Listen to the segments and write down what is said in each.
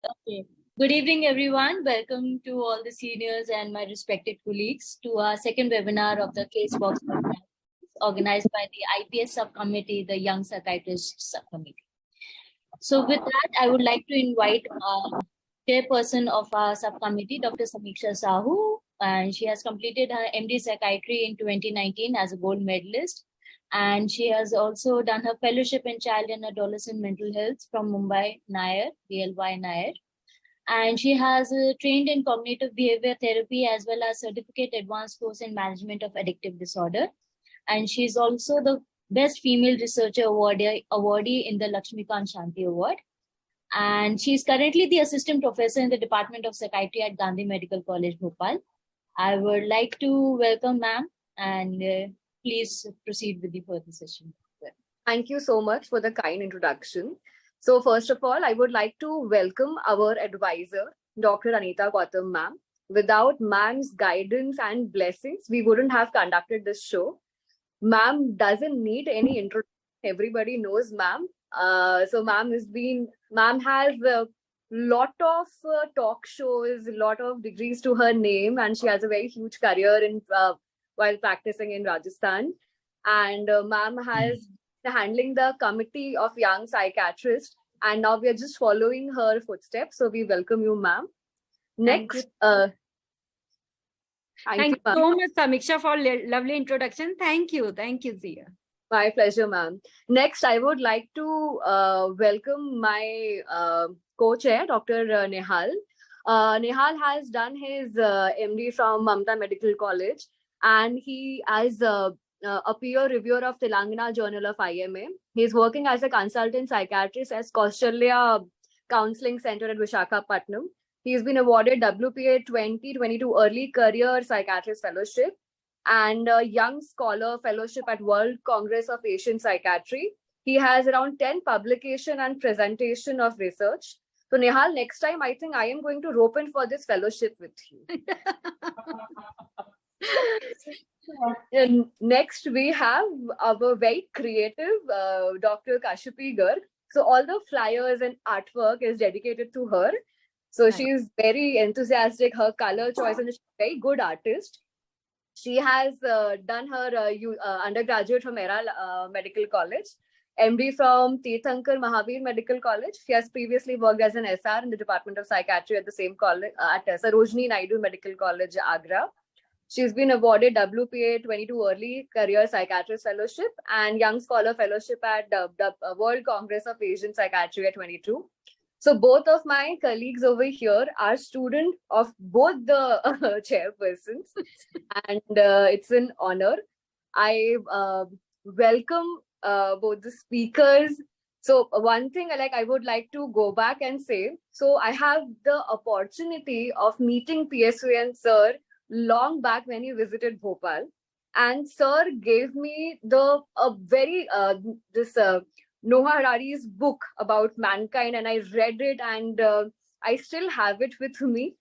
Okay. Good evening, everyone. Welcome to all the seniors and my respected colleagues to our second webinar of the Casebox program organized by the IPS Subcommittee, the Young Psychiatrist Subcommittee. So with that, I would like to invite chairperson of our subcommittee, Dr Samiksha Sahu, and she has completed her MD Psychiatry in 2019 as a gold medalist. And she has also done her fellowship in child and adolescent mental health from Mumbai, Nair, DLY Nair. And she has trained in cognitive behavior therapy as well as certificate advanced course in management of addictive disorder. And she's also the best female researcher awardee in the Lakshmikant Shanti Award. And she's currently the assistant professor in the Department of Psychiatry at Gandhi Medical College, Bhopal. I would like to welcome ma'am and please proceed with the further session. Thank you so much for the kind introduction. So first of all, I would like to welcome our advisor, Dr. Anita Gautam ma'am. Without ma'am's guidance and blessings, we wouldn't have conducted this show. Ma'am doesn't need any introduction. Everybody knows ma'am. So ma'am has a lot of talk shows, a lot of degrees to her name, and she has a very huge career in while practicing in Rajasthan. And ma'am has handling the committee of young psychiatrists, and now we are just following her footsteps. So we welcome you, ma'am. Next, thank you so much, Samiksha, for lovely introduction. Thank you, Zia. My pleasure, ma'am. Next, I would like to welcome my co-chair, Dr. Nihal. Nihal has done his MD from Mamta Medical College, and he has a peer reviewer of Telangana Journal of IMA. He's working as a consultant psychiatrist at Kashyapi Counseling Center at Visakhapatnam. He's been awarded WPA 2022 Early Career Psychiatrist Fellowship and a Young Scholar Fellowship at World Congress of Asian Psychiatry. He has around 10 publication and presentation of research. So Nihal, next time I think I am going to rope in for this fellowship with you. And next we have our very creative Dr. Kashyapi Garg. So all the flyers and artwork is dedicated to her. So she's very enthusiastic, her color choice, and she's a very good artist. She has done her undergraduate from Era Medical College, MD from Tirthankar Mahavir Medical College. She has previously worked as an SR in the Department of Psychiatry at the same college at Sarojini Naidu Medical College, Agra. She's been awarded WPA 22 Early Career Psychiatrist Fellowship and Young Scholar Fellowship at the World Congress of Asian Psychiatry at 22. So both of my colleagues over here are students of both the chairpersons, and it's an honor. I welcome both the speakers. So one thing I would like to go back and say, so I have the opportunity of meeting PSVN sir long back when he visited Bhopal, and sir gave me Noah Harari's book about mankind, and I read it, and I still have it with me.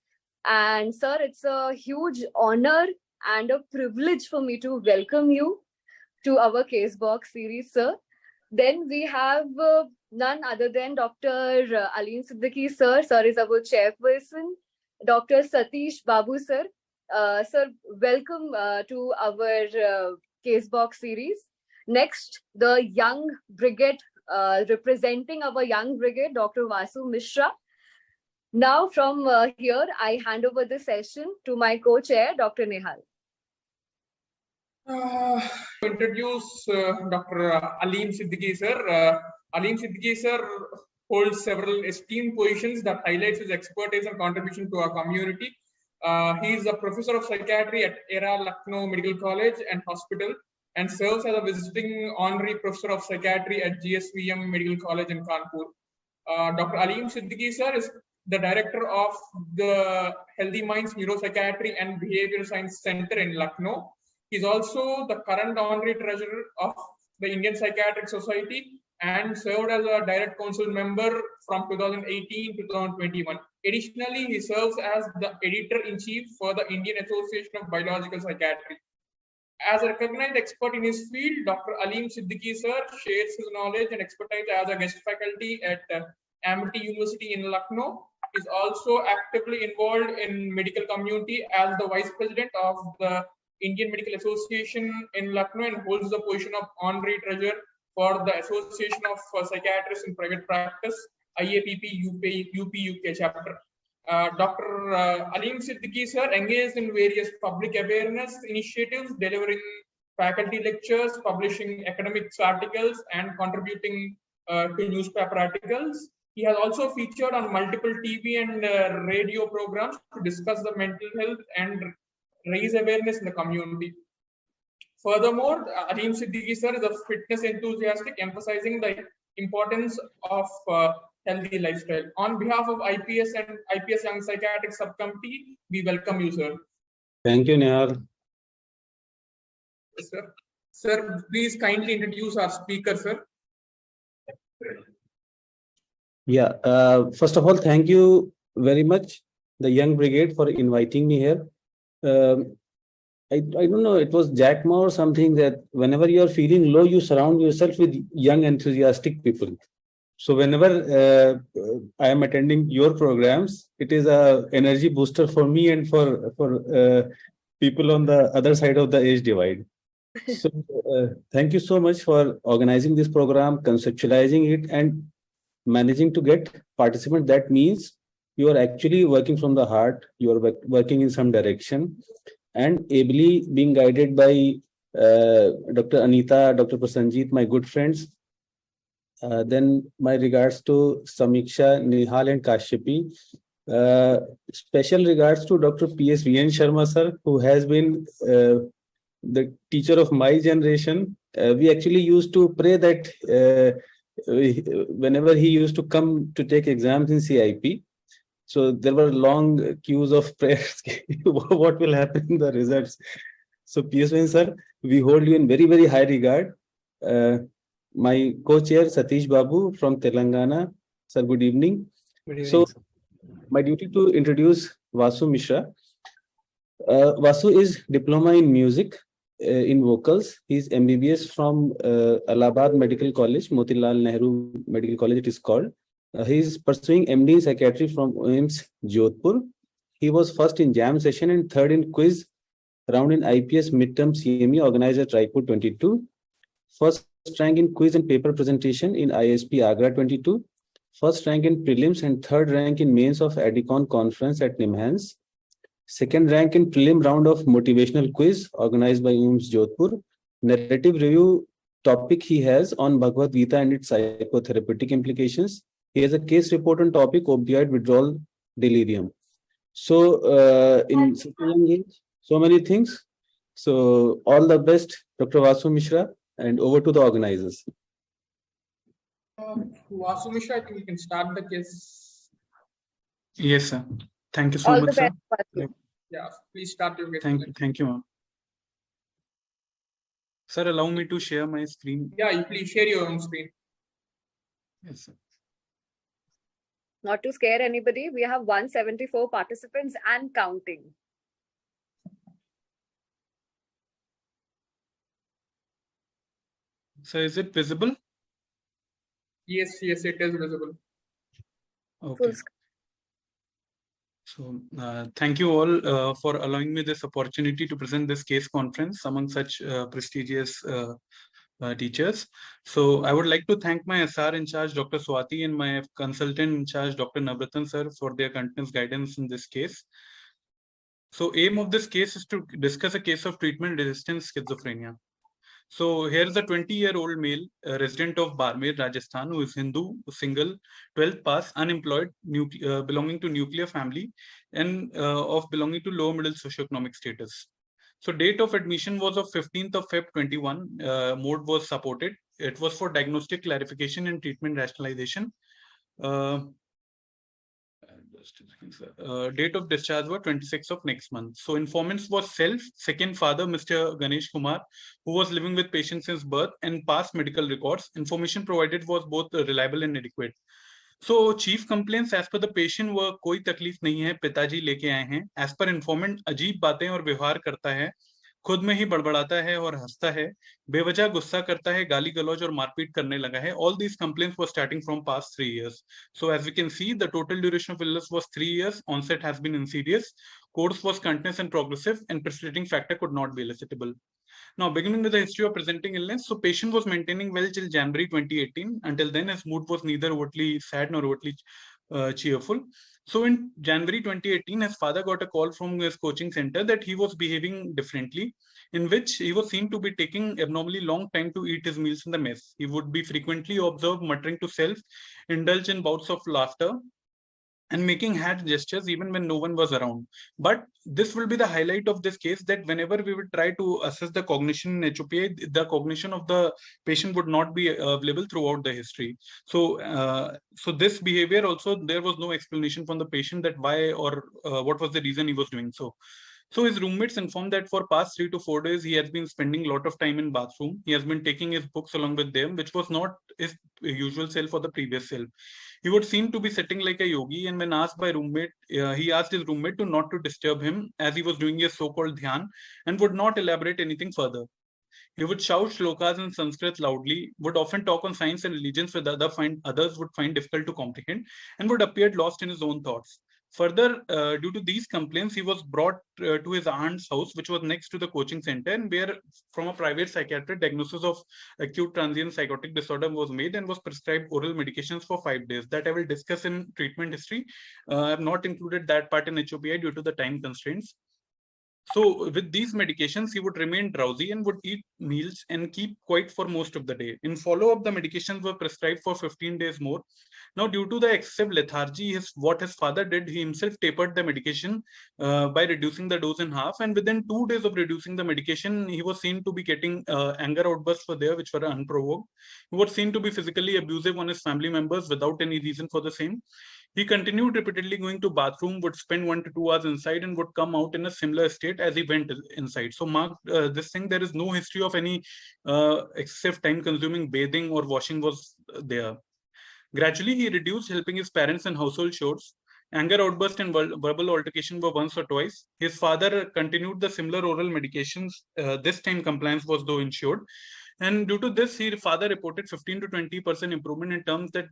And sir, it's a huge honor and a privilege for me to welcome you to our Casebox series, sir. Then we have none other than Dr. Aleem Siddiqui, sir. Sir is our chairperson. Dr Satish Babu, sir. Sir, welcome to our Casebox series. Next, the Young Brigade, representing our Young Brigade, Dr. Vasu Mishra. Now from here, I hand over the session to my co-chair, Dr. Nihal. Introduce Dr. Aleem Siddiqui, sir. Aleem Siddiqui, sir, holds several esteemed positions that highlights his expertise and contribution to our community. He is a professor of psychiatry at Era Lucknow Medical College and Hospital, and serves as a visiting honorary professor of psychiatry at GSVM Medical College in Kanpur. Dr. Aleem Siddiqui, sir, is the director of the Healthy Minds Neuropsychiatry and Behavioral Science Center in Lucknow. He's also the current honorary treasurer of the Indian Psychiatric Society and served as a direct council member from 2018 to 2021. Additionally, he serves as the editor-in-chief for the Indian Association of Biological Psychiatry. As a recognized expert in his field, Dr. Aleem Siddiqui, sir, shares his knowledge and expertise as a guest faculty at Amity University in Lucknow is also actively involved in medical community as the Vice President of the Indian Medical Association in Lucknow and holds the position of Honorary Treasurer for the Association of Psychiatrists in Private Practice, IAPP UP UK chapter. Dr. Aleem Siddiqui sir engaged in various public awareness initiatives, delivering faculty lectures, publishing academic articles, and contributing to newspaper articles. He has also featured on multiple TV and radio programs to discuss the mental health and raise awareness in the community. Furthermore, Aleem Siddiqui sir is a fitness enthusiastic, emphasizing the importance of healthy lifestyle. On behalf of IPS and IPS Young Psychiatric Subcommittee, we welcome you, sir. Thank you, Nihal. Yes, sir. Sir, please kindly introduce our speaker, sir. Yeah, first of all, thank you very much, the Young Brigade, for inviting me here. I don't know, it was Jack Ma or something, that whenever you are feeling low, you surround yourself with young, enthusiastic people. So whenever I am attending your programs, it is a energy booster for me and for people on the other side of the age divide. So thank you so much for organizing this program, conceptualizing it, and managing to get participants. That means you are actually working from the heart, you are working in some direction, and ably being guided by Dr. Anita, Dr. Prasanjit, my good friends. Then my regards to Samiksha, Nihal, and Kashyapi. Special regards to Dr. PSVN Sharma sir, who has been the teacher of my generation. We actually used to pray that whenever he used to come to take exams in CIP, so there were long queues of prayers. What will happen in the results? So PSVN sir, we hold you in very, very high regard. My co-chair Sateesh Babu from Telangana. Sir, good evening. Good evening, so sir. My duty to introduce Vasu Mishra. Vasu is diploma in music, in vocals. He's MBBS from Allahabad Medical College, Motilal Nehru Medical College it is called. He's pursuing MD in psychiatry from AIIMS Jodhpur. He was first in jam session and third in quiz round in IPS midterm CME organized at Raipur 22. First rank in quiz and paper presentation in ISP Agra 22. First rank in prelims and third rank in mains of Adicon conference at NIMHANS. Second rank in prelim round of motivational quiz organized by AIIMS Jodhpur. Narrative review topic he has on Bhagavad Gita and its psychotherapeutic implications. He has a case report on topic opioid withdrawal delirium. So in such a young age, so many things. So all the best, Dr. Vasu Mishra, and over to the organizers. Vasu Mishra, I think you can start the case. Yes, sir. Thank you so All much, the sir. best, Vasu. Yeah, please start your case. Thank you, ma'am. Sir, allow me to share my screen. Yeah, you please share your own screen. Yes, sir. Not to scare anybody, we have 174 participants and counting. So is it visible? Yes, it is visible. Okay. Full screen. So thank you all for allowing me this opportunity to present this case conference among such prestigious teachers. So I would like to thank my SR in charge, Dr. Swati, and my consultant in charge, Dr. Navratan sir, for their continuous guidance in this case. So aim of this case is to discuss a case of treatment-resistant schizophrenia. So here's a 20-year-old male resident of Barmer, Rajasthan, who is Hindu, single, 12th pass, unemployed, belonging to nuclear family, and of belonging to lower middle socioeconomic status. So date of admission was of 15th of Feb 21. Mode was supported. It was for diagnostic clarification and treatment rationalization. Date of discharge was 26th of next month. So informants was self, second father, Mr. Ganesh Kumar, who was living with patient since birth, and past medical records. Information provided was both reliable and adequate. So chief complaints as per the patient were कोई तकलीफ नहीं है, पिताजी लेके आए हैं. As per informant अजीब बातें और व्यवहार करता है, खुद में ही बड़बड़ाता है और हंसता है, बेवजह गुस्सा करता है, गाली गलौज और मारपीट करने लगा है. All these complaints were starting from past 3 years. So as we can see, the total duration of illness was 3 years. Onset has been insidious. Course was continuous and progressive, and precipitating factor could not be elicitable. Now, beginning with the history of presenting illness, so patient was maintaining well till January 2018. Until then, his mood was neither overtly sad nor overtly cheerful. So in January 2018, his father got a call from his coaching center that he was behaving differently, in which he was seen to be taking abnormally long time to eat his meals in the mess. He would be frequently observed muttering to self, indulge in bouts of laughter, and making hand gestures even when no one was around. But this will be the highlight of this case, that whenever we would try to assess the cognition in HOPA, the cognition of the patient would not be available throughout the history. So, so this behavior also, there was no explanation from the patient that why or what was the reason he was doing so. So his roommates informed that for past 3 to 4 days, he has been spending a lot of time in bathroom. He has been taking his books along with them, which was not his usual self or the previous self. He would seem to be sitting like a yogi, and when asked by roommate, he asked his roommate to not to disturb him as he was doing his so-called dhyan, and would not elaborate anything further. He would shout shlokas in Sanskrit loudly, would often talk on science and religions with others would find difficult to comprehend, and would appear lost in his own thoughts. Further, due to these complaints, he was brought to his aunt's house, which was next to the coaching center, and where from a private psychiatrist, diagnosis of acute transient psychotic disorder was made and was prescribed oral medications for 5 days. That I will discuss in treatment history. I have not included that part in HOPI due to the time constraints. So with these medications, he would remain drowsy and would eat meals and keep quiet for most of the day. In follow-up, the medications were prescribed for 15 days more. Now, due to the excessive lethargy, what his father did, he himself tapered the medication by reducing the dose in half. And within 2 days of reducing the medication, he was seen to be getting anger outbursts were there, which were unprovoked. He was seen to be physically abusive on his family members without any reason for the same. He continued repeatedly going to bathroom, would spend 1 to 2 hours inside, and would come out in a similar state as he went inside. So mark this thing, there is no history of any excessive time consuming bathing or washing was there. Gradually, he reduced helping his parents in household chores. Anger outburst and verbal altercation were once or twice. His father continued the similar oral medications. This time compliance was though ensured. And due to this, his father reported 15 to 20% improvement in terms that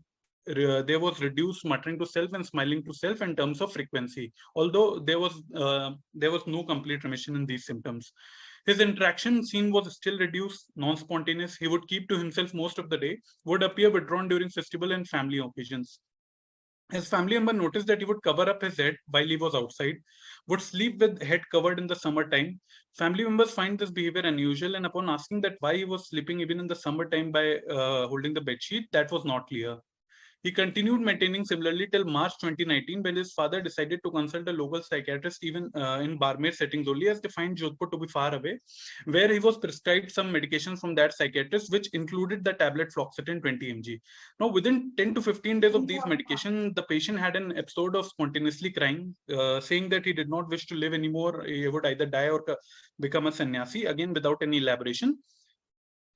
there was reduced muttering to self and smiling to self in terms of frequency, although there was no complete remission in these symptoms. His interaction scene was still reduced, non-spontaneous. He would keep to himself most of the day, would appear withdrawn during festival and family occasions. His family member noticed that he would cover up his head while he was outside, would sleep with head covered in the summertime. Family members find this behavior unusual, and upon asking that why he was sleeping even in the summertime by holding the bedsheet, that was not clear. He continued maintaining similarly till March 2019, when his father decided to consult a local psychiatrist, even in Barmer settings only, as they find Jodhpur to be far away, where he was prescribed some medications from that psychiatrist, which included the tablet fluoxetine 20 mg. Now, within 10 to 15 days of these medications, the patient had an episode of spontaneously crying, saying that he did not wish to live anymore. He would either die or become a sannyasi, again without any elaboration.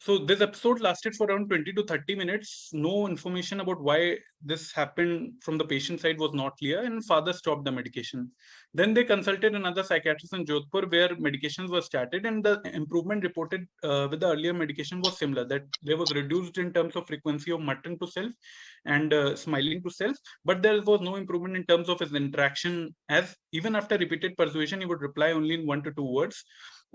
So this episode lasted for around 20 to 30 minutes. No information about why this happened from the patient side was not clear, and father stopped the medication. Then they consulted another psychiatrist in Jodhpur, where medications were started, and the improvement reported with the earlier medication was similar, that there was reduced in terms of frequency of muttering to self and smiling to self, but there was no improvement in terms of his interaction, as even after repeated persuasion, he would reply only in 1 to 2 words.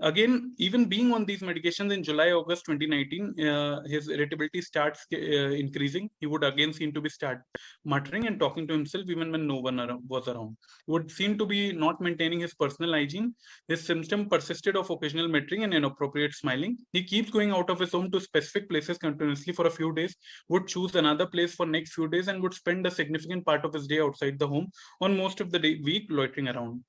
Again, even being on these medications in July, August 2019, his irritability starts increasing. He would again seem to be start muttering and talking to himself even when no one was around. He would seem to be not maintaining his personal hygiene. His symptom persisted of occasional muttering and inappropriate smiling. He keeps going out of his home to specific places continuously for a few days, would choose another place for next few days, and would spend a significant part of his day outside the home, on most of the week loitering around.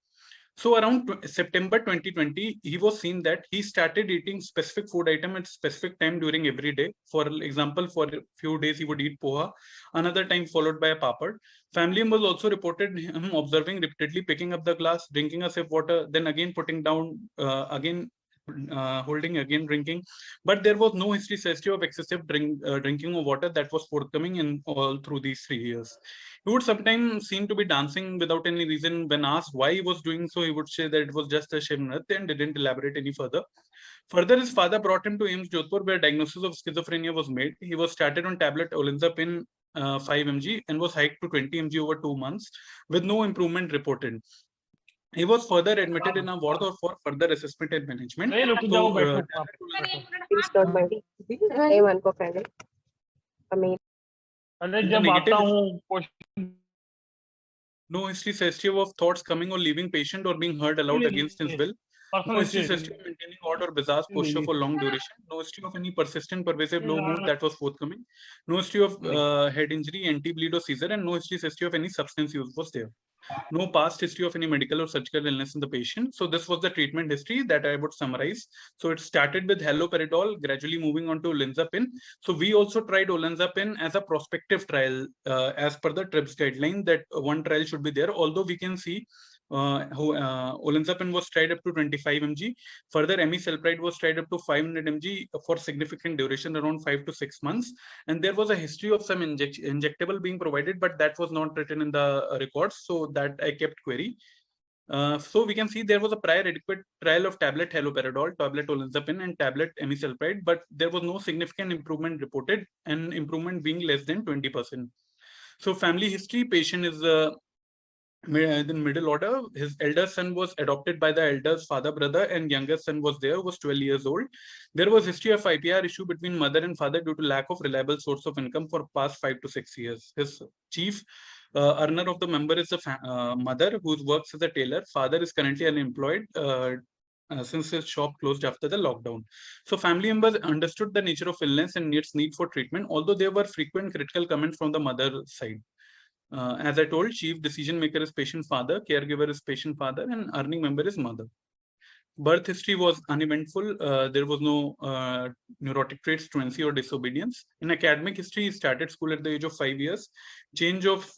So around September 2020, he was seen that he started eating specific food item at specific time during every day. For example, for a few days, he would eat poha, another time followed by a papad. Family members also reported him observing repeatedly picking up the glass, drinking a sip of water, then again putting down, again holding again drinking, but there was no history of excessive drinking of water that was forthcoming in all through these 3 years. He would sometimes seem to be dancing without any reason. When asked why he was doing so, he would say that it was just a Shiv Nritya and didn't elaborate any further. Further, his father brought him to AIIMS Jodhpur, where diagnosis of schizophrenia was made. He was started on tablet olanzapine 5 mg and was hiked to 20 mg over 2 months with no improvement reported. He was further admitted in a ward for further assessment and management. No history of thoughts coming or leaving patient or being heard aloud against his will. No history of maintaining odd or bizarre posture for long duration. No history of any persistent, pervasive low mood that was forthcoming. No history of head injury, anti-bleed or seizure, and no history of any substance use was there. No past history of any medical or surgical illness in the patient. So this was the treatment history that I would summarize. So it started with haloperidol, gradually moving on to olanzapine. So we also tried olanzapine as a prospective trial as per the TRIPS guideline that one trial should be there. Although we can see olanzapine was tried up to 25 mg. Further, amisulpride was tried up to 500 mg for significant duration, around 5 to 6 months. And there was a history of some injectable being provided, but that was not written in the records. So that I kept query. So we can see there was a prior adequate trial of tablet haloperidol, tablet olanzapine, and tablet amisulpride, but there was no significant improvement reported, and improvement being less than 20%. So family history, patient is in middle order. His elder son was adopted by the elder's father, brother, and youngest son was 12 years old. There was history of IPR issue between mother and father due to lack of reliable source of income for past 5 to 6 years. His chief earner of the member is the mother, who works as a tailor. Father is currently unemployed since his shop closed after the lockdown. So family members understood the nature of illness and need for treatment, although there were frequent critical comments from the mother side. As I told, chief decision maker is patient father, caregiver is patient father, and earning member is mother. Birth history was uneventful. There was no neurotic traits, truancy, or disobedience. In academic history, he started school at the age of 5 years. Change of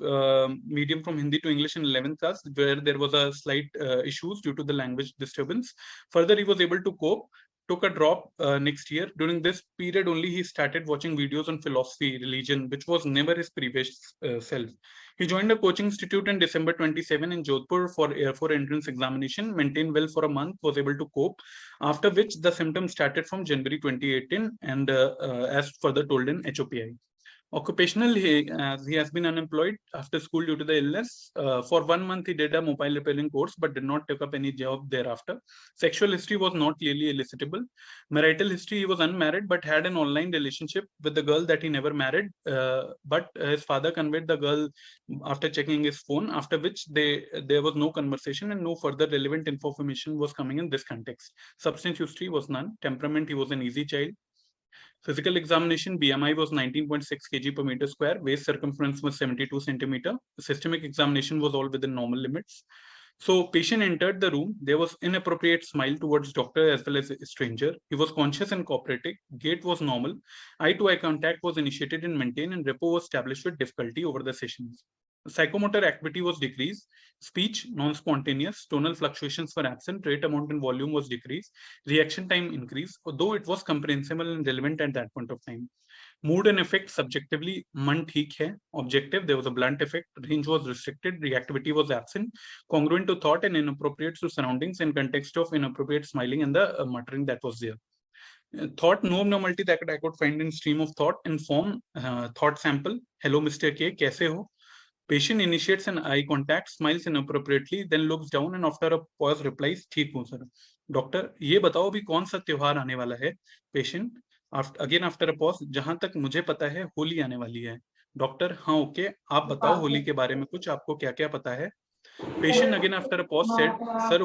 medium from Hindi to English in 11th class, where there was a slight issues due to the language disturbance. Further, he was able to cope. Took a drop next year. During this period only, he started watching videos on philosophy, religion, which was never his previous self. He joined a coaching institute in December 27 in Jodhpur for Air Force entrance examination, maintained well for a month, was able to cope, after which the symptoms started from January 2018 and as further told in HOPI. Occupational, he has been unemployed after school due to the illness. For 1 month, he did a mobile repairing course, but did not take up any job thereafter. Sexual history was not clearly elicitable. Marital history, he was unmarried, but had an online relationship with the girl that he never married. But his father conveyed the girl after checking his phone, after which there was no conversation and no further relevant information was coming in this context. Substance history was none. Temperament, he was an easy child. Physical examination, BMI was 19.6 kg per meter square. Waist circumference was 72 centimeter. Systemic examination was all within normal limits. So patient entered the room. There was inappropriate smile towards doctor as well as a stranger. He was conscious and cooperative. Gait was normal. Eye-to-eye contact was initiated and maintained, and rapport was established with difficulty over the sessions. Psychomotor activity was decreased. Speech, non-spontaneous. Tonal fluctuations were absent. Rate, amount, and volume was decreased. Reaction time increased, although it was comprehensible and relevant at that point of time. Mood and effect, subjectively, man theek hai. Objective, there was a blunt effect. Range was restricted. Reactivity was absent. Congruent to thought and inappropriate to surroundings in context of inappropriate smiling and the muttering that was there. Thought, no abnormality that I could find in stream of thought and form. Thought sample, hello Mr. K, kaise ho? Patient initiates an eye contact, smiles inappropriately, then looks down and after a pause replies, ठीक हूँ sir. Doctor, ये बताओ अभी कौन सा त्योहार आने वाला है? Patient, again after a pause, जहां तक मुझे पता है होली आने वाली है. Doctor, हाँ ओके, आप बताओ होली के बारे में कुछ, आपको क्या क्या पता है? Patient again after a pause said, sir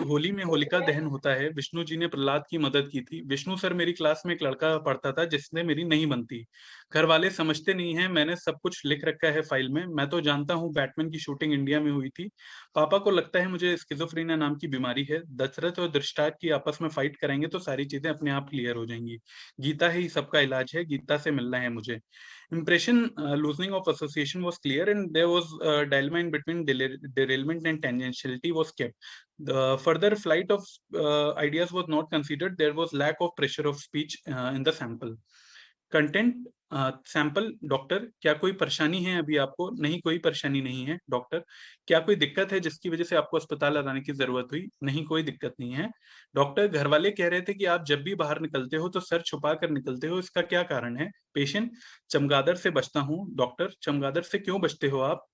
Holi में होलिका दहन होता है. विष्णु जी ने प्रहलाद की मदद की थी. विष्णु सर, मेरी क्लास में एक लड़का पढ़ता था जिसने मेरी नहीं बनती. घर वाले समझते नहीं हैं, मैंने सब कुछ लिख रखा है फाइल में. मैं तो जानता हूँ बैटमैन की शूटिंग इंडिया में हुई थी. पापा को लगता है मुझे स्किज़ोफ्रेनिया नाम की बीमारी है. दशरथ और दृष्टांत की आपस में फाइट करेंगे तो सारी चीजें अपने आप क्लियर हो जाएंगी. गीता ही सबका इलाज है. गीता से मिलना है मुझे. Impression, loosening of association was clear and there was dilemma in between derailment and tangentiality was kept. The further flight of ideas was not considered. There was lack of pressure of speech in the sample. Content sample doctor क्या कोई परेशानी है अभी आपको? नहीं, कोई परेशानी नहीं है डॉक्टर। क्या कोई दिक्कत है जिसकी वजह से आपको अस्पताल आने की जरूरत हुई? नहीं, कोई दिक्कत नहीं है डॉक्टर। घर वाले कह रहे थे कि आप जब भी बाहर निकलते हो तो सर छुपा कर निकलते हो, इसका क्या कारण है? पेशेंट, चमगादड़ से बचता हूँ डॉक्टर। चमगादड़ से क्यों बचते हो आप?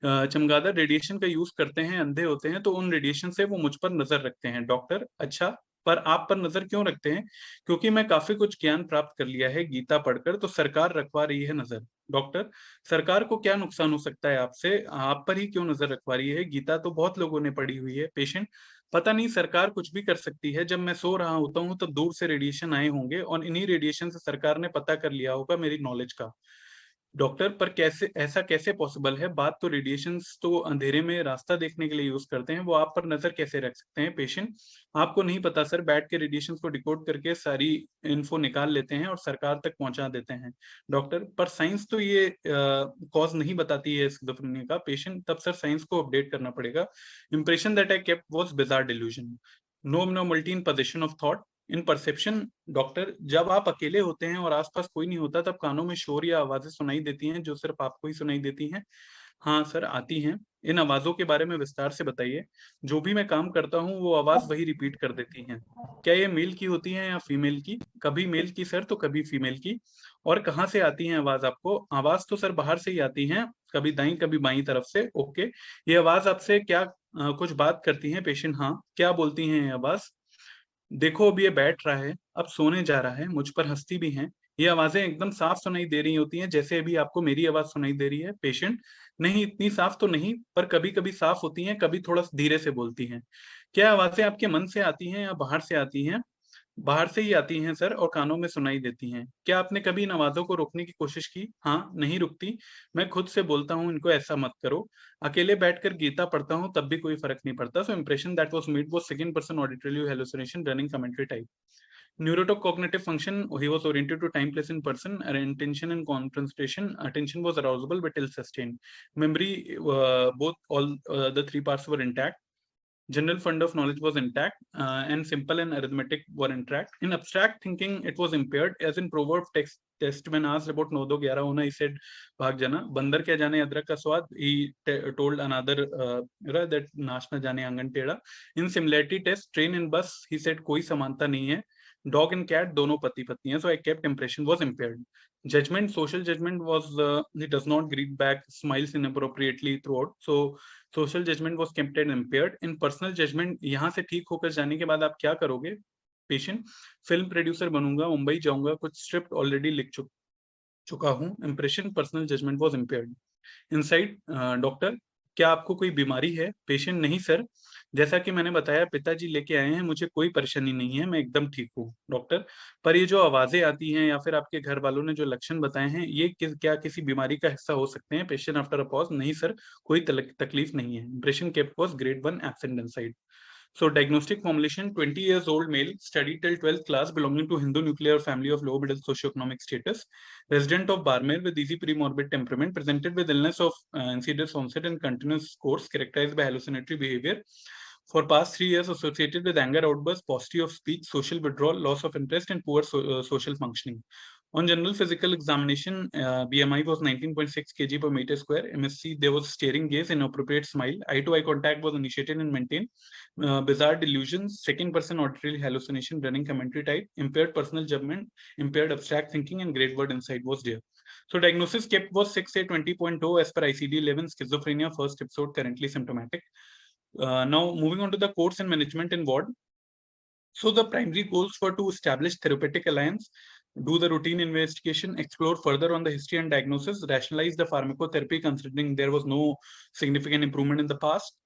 चमगादड़ रेडिएशन का यूज करते हैं, अंधे होते हैं, तो उन रेडिएशन से वो मुझ पर नजर रखते हैं डॉक्टर। अच्छा, पर आप पर नजर क्यों रखते हैं? क्योंकि मैं काफी कुछ ज्ञान प्राप्त कर लिया है गीता पढ़कर, तो सरकार रखवा रही है नजर। डॉक्टर, सरकार को क्या नुकसान हो सकता है आपसे? आप पर ही क्यों नजर रखवा रही है? गीता तो बहुत लोगों ने पढ़ी हुई है। पेशेंट, पता नहीं, सरकार कुछ भी कर सकती है। जब मैं सो रहा होता हूँ तो दूर से रेडिएशन आए होंगे और इन्हीं रेडिएशन से सरकार ने पता कर लिया होगा मेरी नॉलेज का। डॉक्टर, पर कैसे, ऐसा कैसे पॉसिबल है? बात तो रेडिएशंस तो अंधेरे में रास्ता देखने के लिए यूज करते हैं, वो आप पर नजर कैसे रख सकते हैं? पेशेंट, आपको नहीं पता सर, बैठ के रेडिएशंस को डिकोड करके सारी इन्फो निकाल लेते हैं और सरकार तक पहुंचा देते हैं। डॉक्टर, पर साइंस तो ये कॉज नहीं बताती है स्किज़ोफ्रेनिया का। पेशेंट, तब सर साइंस को अपडेट करना पड़ेगा। Impression that I kept was bizarre delusion, no abnormality in position of thought, in perception. Doctor, जब आप अकेले होते हैं और आसपास कोई नहीं होता तब कानों में शोर या आवाजें सुनाई देती हैं जो सिर्फ आपको ही सुनाई देती हैं? हाँ सर, आती हैं। इन आवाजों के बारे में विस्तार से बताइए। जो भी मैं काम करता हूँ वो आवाज वही रिपीट कर देती हैं। क्या ये मेल की होती हैं या फीमेल की? कभी मेल की सर तो कभी फीमेल की। और कहाँ से आती हैं आवाज आपको? आवाज तो सर बाहर से ही आती हैं, कभी दाईं कभी बाईं तरफ से। ओके, ये आवाज आपसे क्या कुछ बात करती है? पेशेंट, हाँ। क्या बोलती हैं ये आवाज? देखो अब ये बैठ रहा है, अब सोने जा रहा है, मुझ पर हंसती भी हैं। ये आवाजें एकदम साफ सुनाई दे रही होती हैं, जैसे अभी आपको मेरी आवाज सुनाई दे रही है। पेशेंट, नहीं, इतनी साफ तो नहीं, पर कभी कभी साफ होती हैं, कभी थोड़ा धीरे से बोलती हैं। क्या आवाजें आपके मन से आती हैं या बाहर से आती हैं? बाहर से ही आती हैं सर, और कानों में सुनाई देती हैं। क्या आपने कभी इन आवाजों को रोकने की कोशिश की? हाँ, नहीं रुकती। मैं खुद से बोलता हूँ इनको ऐसा मत करो। अकेले बैठकर गीता पढ़ता हूँ तब भी कोई फर्क नहीं पड़ता। So impression that was made was second person auditory hallucination running commentary type. Neurocognitive function, he was oriented to time, place, and person, and intention and concentration. Attention was arousable but ill sustained. Memory, both all the three parts were intact. General fund of knowledge was intact, and simple and arithmetic were intact. In abstract thinking, it was impaired. As in proverb test, when asked about 9 2 11 hona, he said भाग जाना, बंदर क्या जाने अदरक का स्वाद. He told another that नाच न जाने आंगन टेढ़ा. In similarity test, train and bus, he said कोई समानता नहीं है. Dog and cat दोनों पति पत्नी है. So I kept impression was impaired. Judgment, social judgment was he does not greet back, smiles inappropriately throughout. So social judgment was kept and impaired. In personal judgment, यहाँ से ठीक होकर जाने के बाद आप क्या करोगे? पेशेंट, फिल्म प्रोड्यूसर बनूंगा, मुंबई जाऊंगा, कुछ स्क्रिप्ट ऑलरेडी लिख चुका हूँ. Impression, personal judgement was impaired. Insight, doctor, क्या आपको कोई बीमारी है? पेशेंट, नहीं सर, जैसा कि मैंने बताया पिताजी लेके आए हैं, मुझे कोई परेशानी नहीं है, मैं एकदम ठीक हूँ. डॉक्टर, पर ये जो आवाजें आती हैं या फिर आपके घर वालों ने जो लक्षण बताए हैं, ये क्या किसी बीमारी का हिस्सा हो सकते हैं? पेशेंट आफ्टर अ पॉज, नहीं सर, कोई तकलीफ नहीं है. Impression kept was grade 1 absent inside. So diagnostic formulation, 20 years old male, studied till 12th class, belonging to Hindu nuclear family of low middle socioeconomic status, resident of Barmer with easy premorbid temperament, presented with illness of insidious onset and continuous course, characterized by hallucinatory behavior. For past 3 years, associated with anger outbursts, paucity of speech, social withdrawal, loss of interest, and poor social functioning. On general physical examination, BMI was 19.6 kg per meter square. MSC, there was staring gaze, inappropriate smile. Eye-to-eye contact was initiated and maintained. Bizarre delusions, second person auditory hallucination, running commentary type, impaired personal judgment, impaired abstract thinking, and great word insight was there. So diagnosis kept was 6A20.0 as per ICD-11, schizophrenia, first episode, currently symptomatic. Now moving on to the course and management in ward. So the primary goals were to establish therapeutic alliance, do the routine investigation, explore further on the history and diagnosis, rationalize the pharmacotherapy considering there was no significant improvement in the past.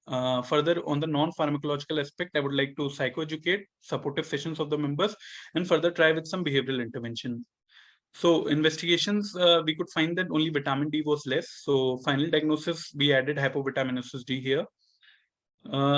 Further on the non-pharmacological aspect, I would like to psychoeducate, supportive sessions of the members, and further try with some behavioral intervention. So investigations, we could find that only vitamin D was less. So final diagnosis, we added hypovitaminous D here.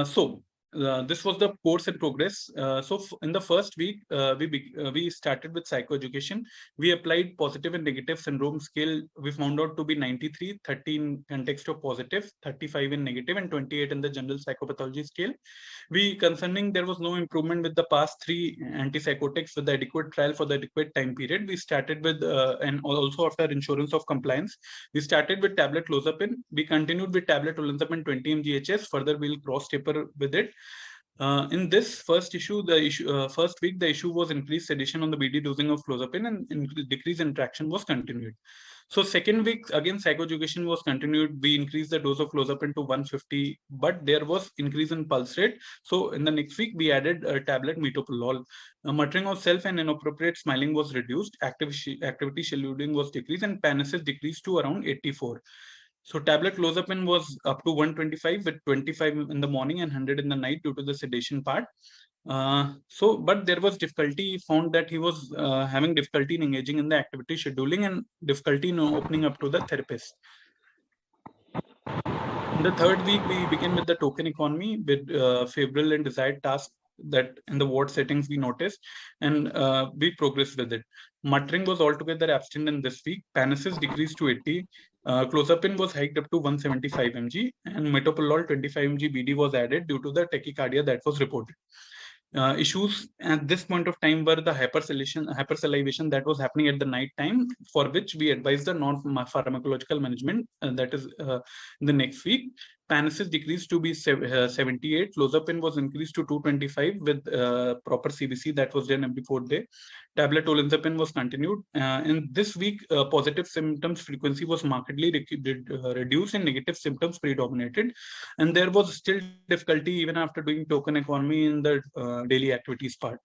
So this was the course in progress. In the first week, we started with psychoeducation. We applied positive and negative syndrome scale. We found out to be 93, 30 in context of positive, 35 in negative, and 28 in the general psychopathology scale. Concerning there was no improvement with the past 3 antipsychotics with the adequate trial for the adequate time period. We started with, and also after insurance of compliance, we started with tablet clozapine. We continued with tablet olanzapine 20 mg/h. Further, we'll cross taper with it. In this first week, the issue was increased sedation on the BD dosing of clozapine and decreased interaction was continued. So second week, again, psychoeducation was continued. We increased the dose of clozapine to 150, but there was increase in pulse rate. So in the next week, we added a tablet metoprolol. Muttering of self and inappropriate smiling was reduced. Activity shielding was decreased, and panicis decreased to around 84. So tablet clozapine was up to 125 with 25 in the morning and 100 in the night due to the sedation part. But there was difficulty found that he was having difficulty in engaging in the activity scheduling and difficulty in opening up to the therapist. In the third week, we began with the token economy with favorable and desired tasks that in the ward settings we noticed, and we progressed with it. Muttering was altogether absent in this week. Panicis decreased to 80. Clozapine was hiked up to 175 mg, and metoprolol 25 mg BD was added due to the tachycardia that was reported. Issues at this point of time were the hypersalivation that was happening at the night time, for which we advised the non-pharmacological management, that is in the next week. Panicis decreased to be 78. Clozapine was increased to 225 with proper CBC that was done every 4th day. Tablet olanzapine was continued. In this week, positive symptoms frequency was markedly reduced and negative symptoms predominated. And there was still difficulty even after doing token economy in the daily activities part.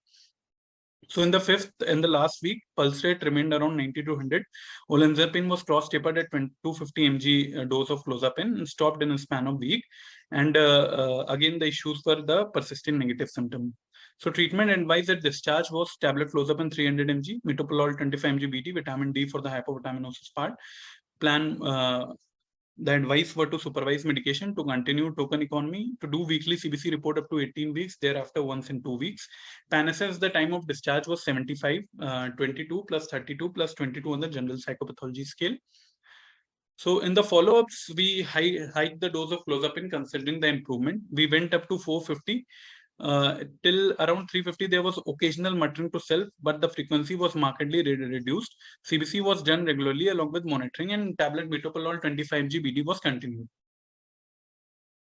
So in the 5th and the last week, pulse rate remained around 90 to 100. Olanzapine was cross-tapered at 250 mg dose of clozapine and stopped in a span of week. And again, the issues were the persistent negative symptom. So treatment advised at discharge was tablet clozapine 300 mg, metoprolol 25 mg BD, vitamin D for the hypovitaminosis part. The advice were to supervise medication, to continue token economy, to do weekly CBC report up to 18 weeks, thereafter once in 2 weeks. Panicis, the time of discharge was 75, 22 plus 32 plus 22 on the general psychopathology scale. So in the follow-ups, we hiked the dose of clozapine considering the improvement. We went up to 450. Till around 350, there was occasional muttering to self, but the frequency was markedly reduced. CBC was done regularly along with monitoring, and tablet metoprolol 25 mg BD was continued.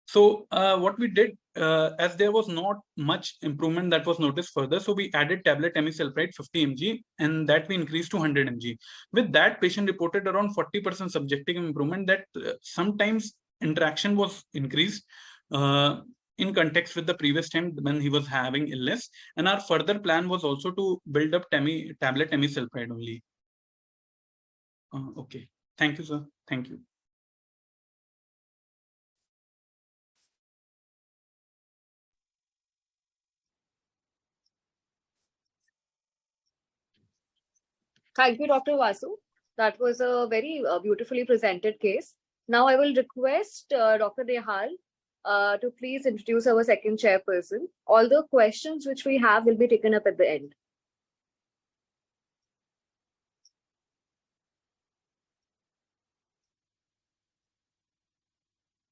So what we did, as there was not much improvement that was noticed further, so we added tablet amisulpride 50 mg, and that we increased to 100 mg. With that, patient reported around 40% subjective improvement, that sometimes interaction was increased in context with the previous time when he was having illness. And our further plan was also to build up tablet amisulpride only. Okay. Thank you, sir. Thank you. Thank you, Dr. Vasu. That was a very beautifully presented case. Now I will request Dr. Nihal to please introduce our second chairperson. All the questions which we have will be taken up at the end.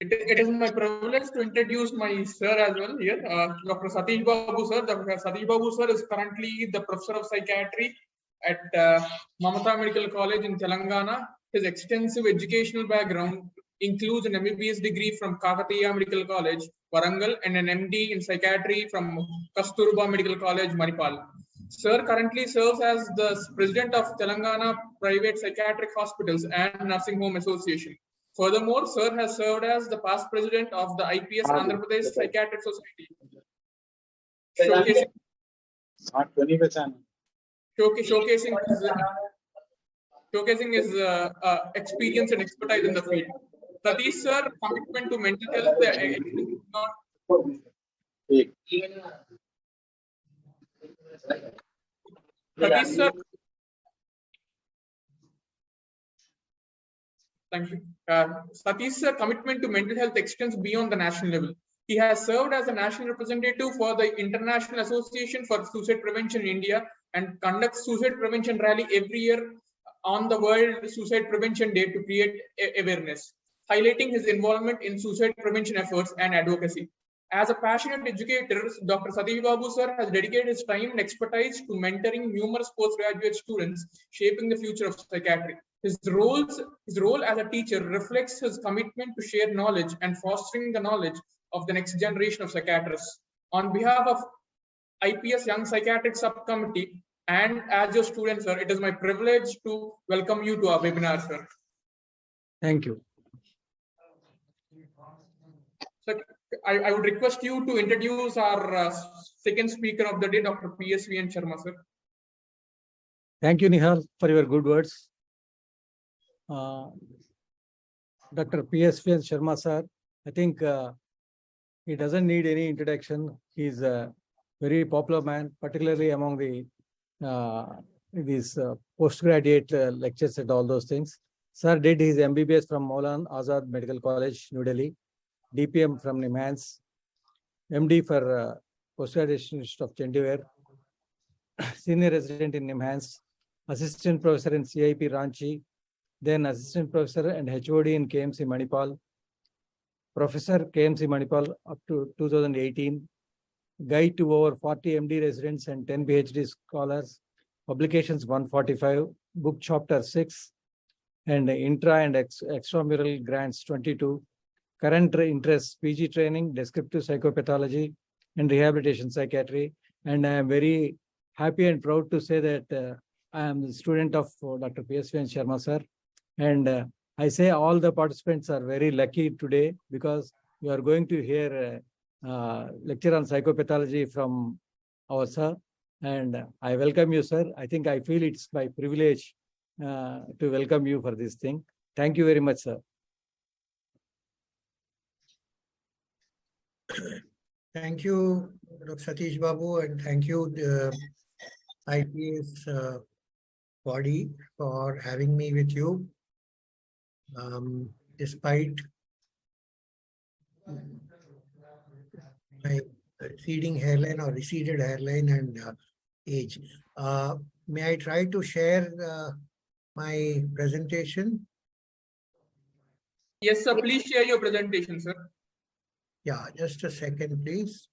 It is my privilege to introduce my sir as well here, Dr. Sateesh Babu sir. Dr. Sateesh Babu sir is currently the professor of psychiatry at Mamata Medical College in Telangana. His extensive educational background includes an MBBS degree from Kakatiya Medical College, Warangal, and an MD in psychiatry from Kasturba Medical College, Manipal. Sir currently serves as the president of Telangana Private Psychiatric Hospitals and Nursing Home Association. Furthermore, sir has served as the past president of the IPS Andhra Pradesh Psychiatric Society, showcasing his experience and expertise in the field. Satish sir, commitment to mental health Satish sir. Thank you. Satish sir, commitment to mental health extends beyond the national level. He has served as a national representative for the International Association for Suicide Prevention in India and conducts suicide prevention rally every year on the World Suicide Prevention Day to create awareness, highlighting his involvement in suicide prevention efforts and advocacy. As a passionate educator, Dr. Sateesh Babu sir has dedicated his time and expertise to mentoring numerous postgraduate students, shaping the future of psychiatry. His role as a teacher reflects his commitment to share knowledge and fostering the knowledge of the next generation of psychiatrists. On behalf of IPS Young Psychiatric Subcommittee and as your student, sir, it is my privilege to welcome you to our webinar, sir. Thank you. So I would request you to introduce our second speaker of the day, Dr. PSVN Sharma, sir. Thank you, Nihal, for your good words. Dr. PSVN Sharma, sir, I think he doesn't need any introduction. He's a very popular man, particularly among the these postgraduate lectures and all those things. Sir did his MBBS from Maulana Azad Medical College, New Delhi, DPM from NIMHANS, MD for Postgraduate Institute of Chandigarh, Senior Resident in NIMHANS, Assistant Professor in CIP Ranchi, then Assistant Professor and HOD in KMC Manipal, Professor KMC Manipal up to 2018, guide to over 40 MD residents and 10 PhD scholars, publications 145, book chapter 6, and intra and extramural grants 22, current interests, PG training, descriptive psychopathology, and rehabilitation psychiatry. And I am very happy and proud to say that I am the student of Dr. PSVN Sharma, sir. And I say all the participants are very lucky today because you are going to hear lecture on psychopathology from our sir. And I welcome you, sir. I think I feel it's my privilege to welcome you for this thing. Thank you very much, sir. Thank you, Dr. Satish Babu, and thank you, the IPS body, for having me with you. Despite my receding hairline or receded hairline and age. May I try to share my presentation? Yes, sir. Please share your presentation, sir. Yeah, just a second, please.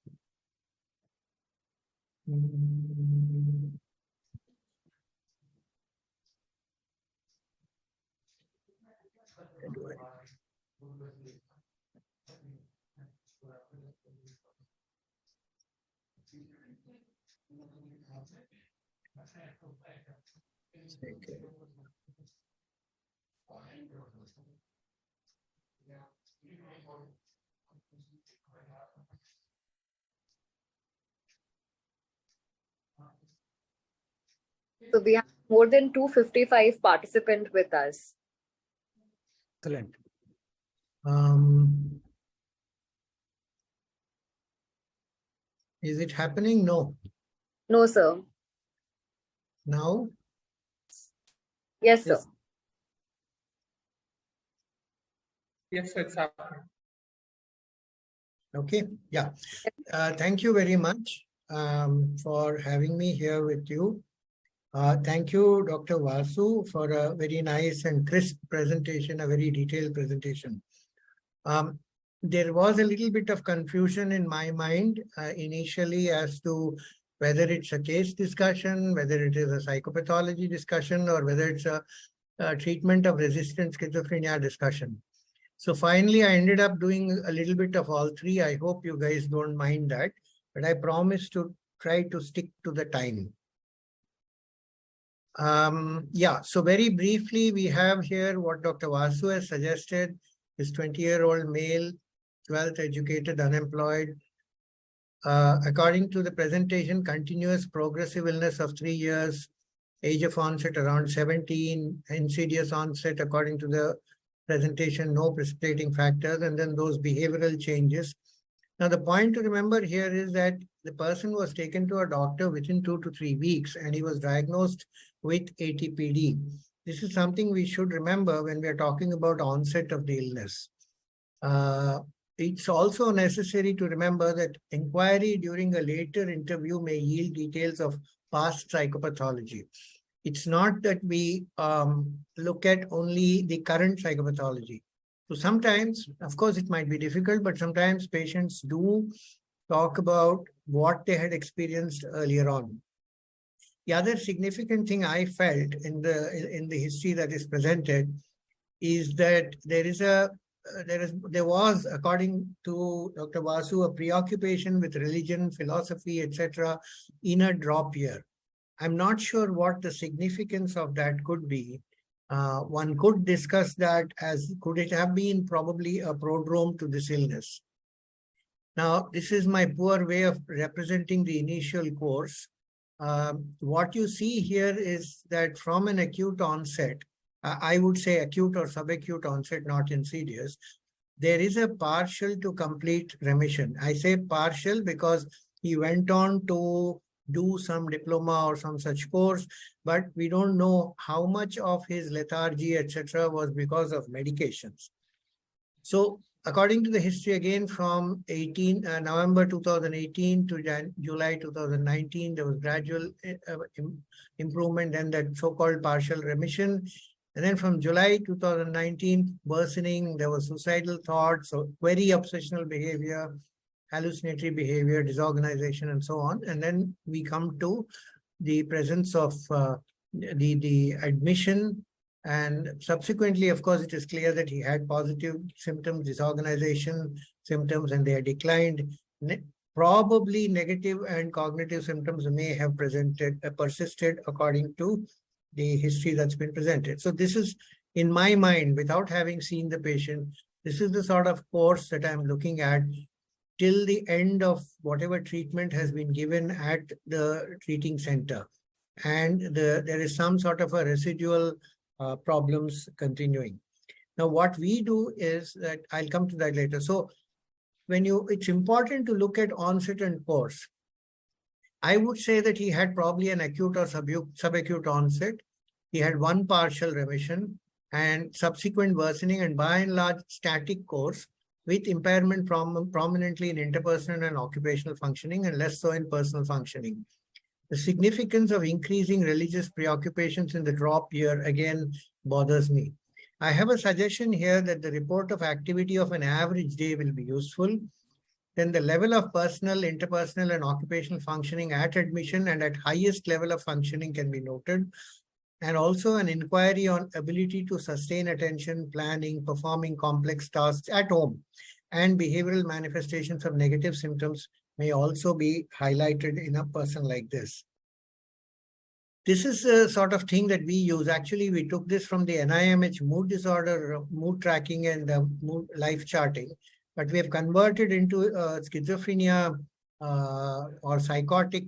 So we have more than 255 participants with us. Excellent. Is it happening? No. No, sir. Now? Yes, sir. Yes, sir, it's happening. Okay. Yeah. Thank you very much for having me here with you. Thank you, Dr. Vasu, for a very nice and crisp presentation, a very detailed presentation. There was a little bit of confusion in my mind initially as to whether it's a case discussion, whether it is a psychopathology discussion, or whether it's a treatment of resistant schizophrenia discussion. So finally, I ended up doing a little bit of all three. I hope you guys don't mind that, but I promise to try to stick to the time. Yeah, so very briefly, we have here what Dr. Vasu has suggested. Is 20-year-old male, 12th educated, unemployed. According to the presentation, continuous progressive illness of 3 years, age of onset around 17, insidious onset according to the presentation, no precipitating factors, and then those behavioral changes. Now, the point to remember here is that the person was taken to a doctor within 2 to 3 weeks, and he was diagnosed with ATPD. This is something we should remember when we are talking about onset of the illness. it's also necessary to remember that inquiry during a later interview may yield details of past psychopathology. It's not that we look at only the current psychopathology. So sometimes, of course, it might be difficult, but sometimes patients do talk about what they had experienced earlier on. The other significant thing I felt in the history that is presented is that there was, according to Dr. Vasu, a preoccupation with religion, philosophy, etc. in a drop year. I'm not sure what the significance of that could be. One could discuss that as, could it have been probably a prodrome to this illness? Now, this is my poor way of representing the initial course. What you see here is that from an acute onset, I would say acute or subacute onset, not insidious, there is a partial to complete remission. I say partial because he went on to do some diploma or some such course, but we don't know how much of his lethargy, etc., was because of medications. So, according to the history again, from November 2018 to July 2019, there was gradual improvement and that so-called partial remission. And then from July 2019, worsening, there was suicidal thoughts, so very obsessional behavior, hallucinatory behavior, disorganization, and so on. And then we come to the presence of the admission. And subsequently, of course, it is clear that he had positive symptoms, disorganization symptoms, and they are declined. Probably negative and cognitive symptoms may have persisted according to the history that's been presented. So this is, in my mind, without having seen the patient, this is the sort of course that I'm looking at till the end of whatever treatment has been given at the treating center. And there is some sort of a residual problems continuing. Now, what we do is that, I'll come to that later. So it's important to look at onset and course. I would say that he had probably an acute or subacute onset. He had one partial remission and subsequent worsening, and by and large static course with impairment prominently in interpersonal and occupational functioning and less so in personal functioning. The significance of increasing religious preoccupations in the drop year again bothers me. I have a suggestion here that the report of activity of an average day will be useful. Then the level of personal, interpersonal, and occupational functioning at admission and at highest level of functioning can be noted. And also an inquiry on ability to sustain attention, planning, performing complex tasks at home, and behavioral manifestations of negative symptoms may also be highlighted in a person like this. This is the sort of thing that we use. Actually, we took this from the NIMH mood disorder, mood tracking, and mood life charting. But we have converted into schizophrenia or psychotic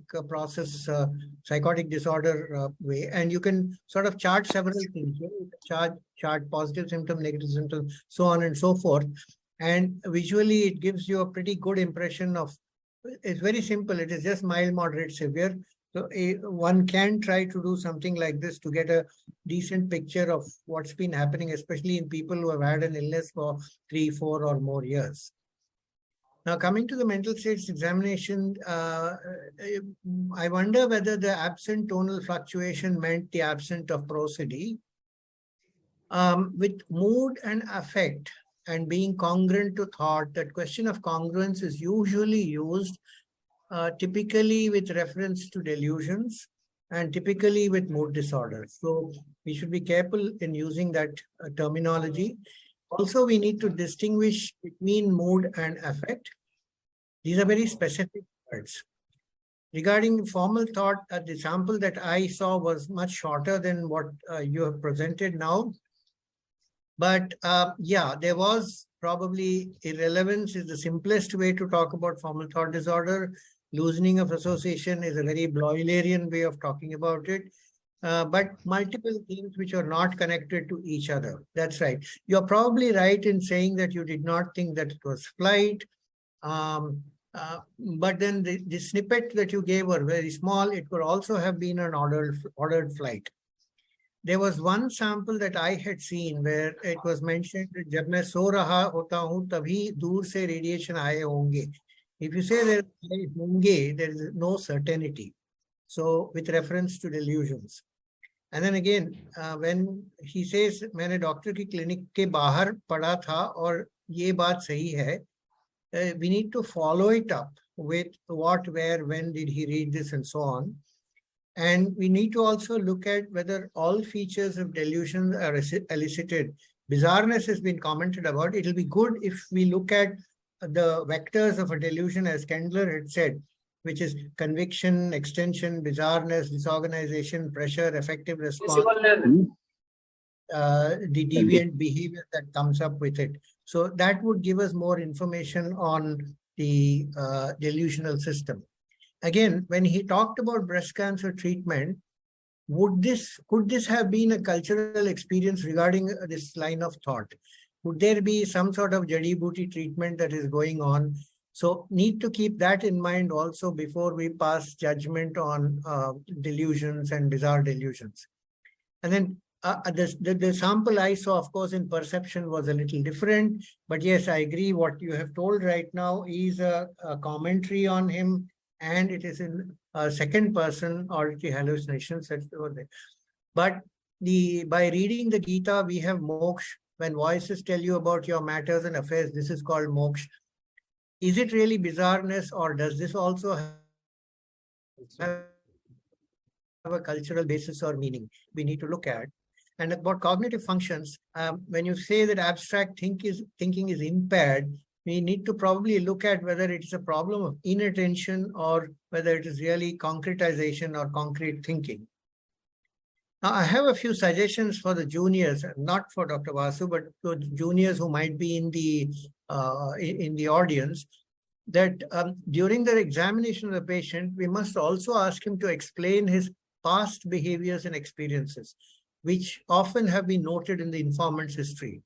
psychotic disorder way. And you can sort of chart several things. You can chart positive symptoms, negative symptoms, so on and so forth. And visually, it gives you a pretty good impression of, it's very simple. It is just mild, moderate, severe. So one can try to do something like this to get a decent picture of what's been happening, especially in people who have had an illness for 3, 4 or more years. Now, coming to the mental states examination, I wonder whether the absent tonal fluctuation meant the absence of prosody. With mood and affect and being congruent to thought, that question of congruence is usually used typically with reference to delusions and typically with mood disorders. So we should be careful in using that terminology. Also, we need to distinguish between mood and affect. These are very specific words. Regarding formal thought, the sample that I saw was much shorter than what you have presented now. But yeah, there was probably irrelevance is the simplest way to talk about formal thought disorder. Loosening of association is a very Bloilerian way of talking about it. But multiple things which are not connected to each other. That's right. You're probably right in saying that you did not think that it was flight. But then the snippet that you gave were very small. It could also have been an ordered flight. there was one sample that I had seen where it was mentioned, "Jab main so raha hota hu, tabhi dur se radiation aaye honge." If you say there honge, there is no certainty. So, with reference to delusions. And then again, when he says, "मैंने doctor की clinic के बाहर पढ़ा था और ये बात सही है," we need to follow it up with what, where, when did he read this, and so on. And we need to also look at whether all features of delusion are elicited. Bizarreness has been commented about. It will be good if we look at the vectors of a delusion, as Kendler had said, which is conviction, extension, bizarreness, disorganization, pressure, effective response, the deviant behavior that comes up with it. So that would give us more information on the delusional system. Again, when he talked about breast cancer treatment, could this have been a cultural experience regarding this line of thought? Would there be some sort of jadi booty treatment that is going on? So need to keep that in mind also before we pass judgment on delusions and bizarre delusions. And then the sample I saw, of course, in perception was a little different. But yes, I agree. What you have told right now is a commentary on him, and it is in second person auditory hallucinations. But by reading the Gita, we have moksha. When voices tell you about your matters and affairs, this is called moksha. Is it really bizarreness, or does this also have a cultural basis or meaning? We need to look at. And about cognitive functions, when you say that abstract thinking is impaired, we need to probably look at whether it is a problem of inattention or whether it is really concretization or concrete thinking. Now, I have a few suggestions for the juniors, not for Dr. Vasu, but for the juniors who might be in the audience, that during the examination of the patient, we must also ask him to explain his past behaviors and experiences, which often have been noted in the informant's history,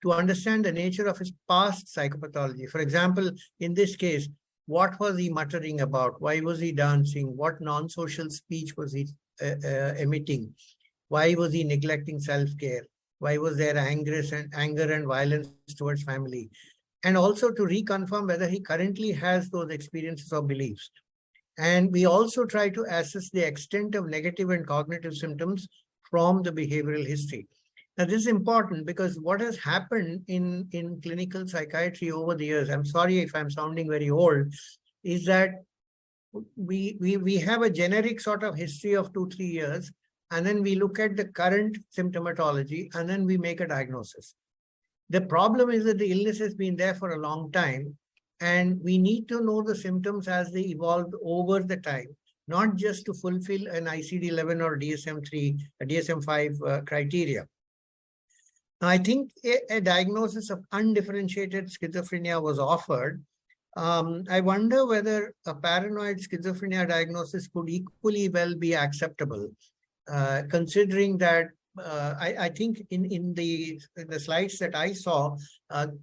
to understand the nature of his past psychopathology. For example, in this case, what was he muttering about? Why was he dancing? What non-social speech was he emitting? Why was he neglecting self-care? Why was there anger and violence towards family? And also to reconfirm whether he currently has those experiences or beliefs. And we also try to assess the extent of negative and cognitive symptoms from the behavioral history. Now, this is important because what has happened in clinical psychiatry over the years, I'm sorry if I'm sounding very old, is that we have a generic sort of history of 2-3 years, and then we look at the current symptomatology, and then we make a diagnosis. The problem is that the illness has been there for a long time, and we need to know the symptoms as they evolved over the time, not just to fulfill an ICD-11 or DSM-3, DSM-5 criteria. Now, I think a diagnosis of undifferentiated schizophrenia was offered. I wonder whether a paranoid schizophrenia diagnosis could equally well be acceptable, considering that I think in the slides that I saw,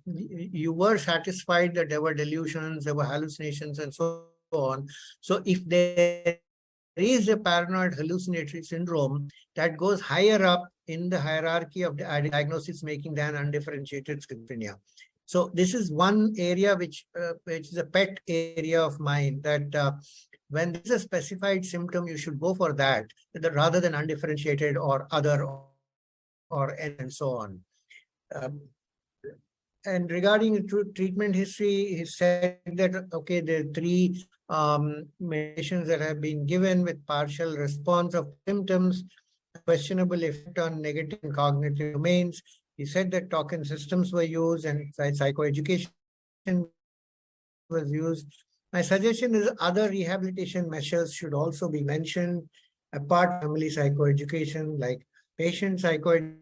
you were satisfied that there were delusions, there were hallucinations, and so on. So if there is a paranoid hallucinatory syndrome that goes higher up in the hierarchy of diagnosis making than undifferentiated schizophrenia. So this is one area which is a pet area of mine, that when there's a specified symptom, you should go for that rather than undifferentiated or other or and so on. And regarding the treatment history, he said that, okay, there are 3 medications that have been given with partial response of symptoms, questionable effect on negative and cognitive domains. He said that token systems were used and psychoeducation was used. My suggestion is other rehabilitation measures should also be mentioned, apart from family psychoeducation, like patient psychoeducation,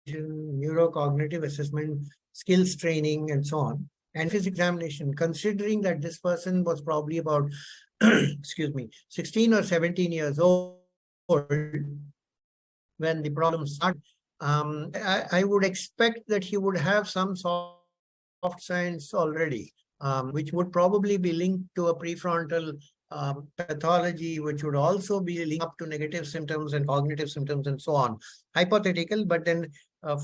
neurocognitive assessment, skills training, and so on. And his examination, considering that this person was probably about, 16 or 17 years old when the problem started, I would expect that he would have some soft signs already, which would probably be linked to a prefrontal pathology, which would also be linked up to negative symptoms and cognitive symptoms and so on. Hypothetical, but then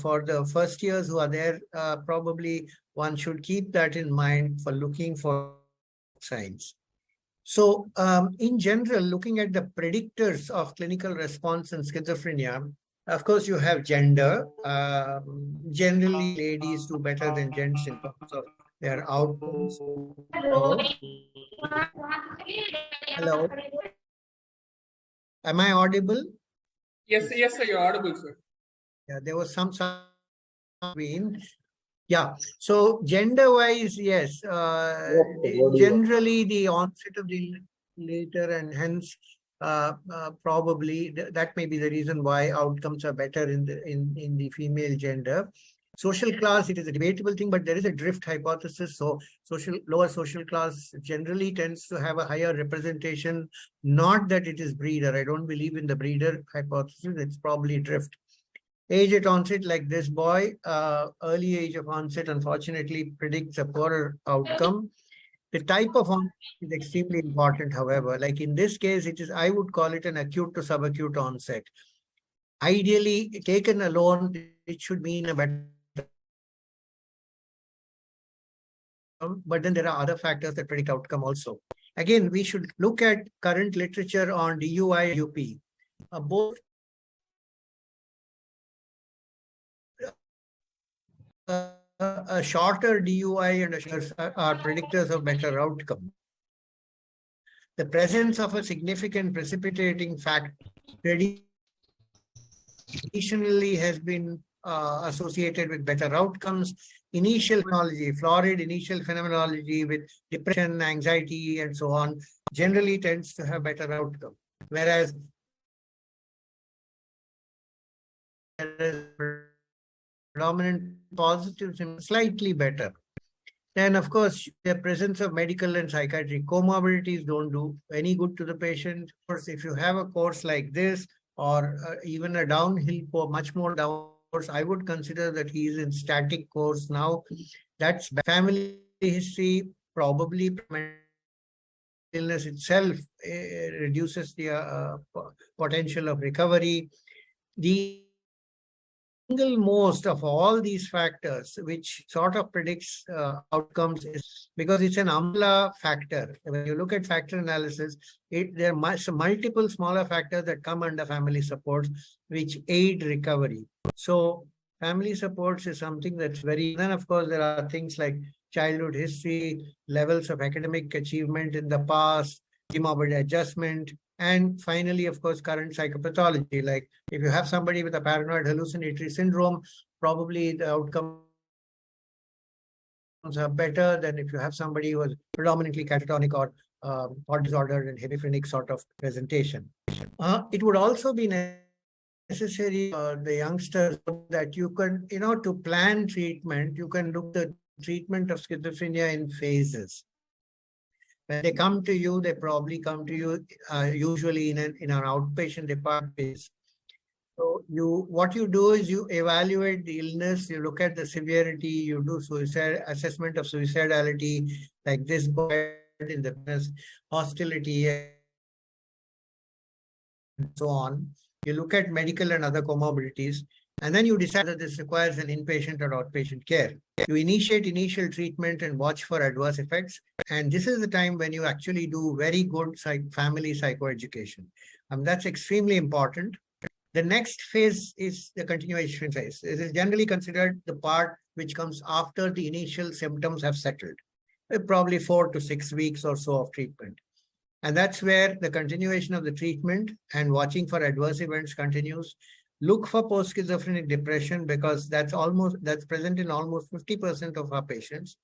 for the first years who are there, probably one should keep that in mind for looking for signs. So in general, looking at the predictors of clinical response in schizophrenia, of course, you have gender. Generally, ladies do better than gents in terms of their outcomes. Hello. Am I audible? Yes, yes, sir, you're audible, sir. Yeah, there was some between. Yeah, so gender-wise, yes. Generally, the onset of the later, and hence probably that may be the reason why outcomes are better in the female gender. Social class, it is a debatable thing, but there is a drift hypothesis. So lower social class generally tends to have a higher representation. Not that it is breeder. I don't believe in the breeder hypothesis. It's probably drift. Age at onset, like this boy, early age of onset, unfortunately, predicts a poorer outcome. The type of onset is extremely important, however. Like in this case, it is, I would call it an acute to subacute onset. Ideally, taken alone, it should mean a better. But then there are other factors that predict outcome also. Again, we should look at current literature on DUI and UP. Both a shorter DUI and a shorter are predictors of better outcome. The presence of a significant precipitating factor traditionally has been associated with better outcomes. Initial phenomenology, florid initial phenomenology with depression, anxiety, and so on, generally tends to have better outcome. Whereas predominant positive symptoms slightly better. Then, of course, the presence of medical and psychiatric comorbidities don't do any good to the patient. Of course, if you have a course like this, or even a downhill course, much more down course, I would consider that he is in static course now. That's family history, probably illness itself reduces the potential of recovery. The single most of all these factors which sort of predicts outcomes is because it's an umbrella factor. When you look at factor analysis, there are multiple smaller factors that come under family supports which aid recovery. So family supports is something that's very, then of course there are things like childhood history, levels of academic achievement in the past, comorbid adjustment, and finally, of course, current psychopathology. Like if you have somebody with a paranoid hallucinatory syndrome, probably the outcomes are better than if you have somebody who is predominantly catatonic or thought disordered and hemiphrenic sort of presentation. It would also be necessary for the youngsters that you can, to plan treatment, you can look at the treatment of schizophrenia in phases. When they come to you, they probably come to you usually in an outpatient department. So what you do is you evaluate the illness, you look at the severity, you do assessment of suicidality, like this boy in the hostility and so on. You look at medical and other comorbidities, and then you decide that this requires an inpatient or outpatient care. You initiate initial treatment and watch for adverse effects. And this is the time when you actually do very good family psychoeducation. That's extremely important. The next phase is the continuation phase. It is generally considered the part which comes after the initial symptoms have settled, probably 4 to 6 weeks or so of treatment. And that's where the continuation of the treatment and watching for adverse events continues. Look for post-schizophrenic depression because that's present in almost 50% of our patients.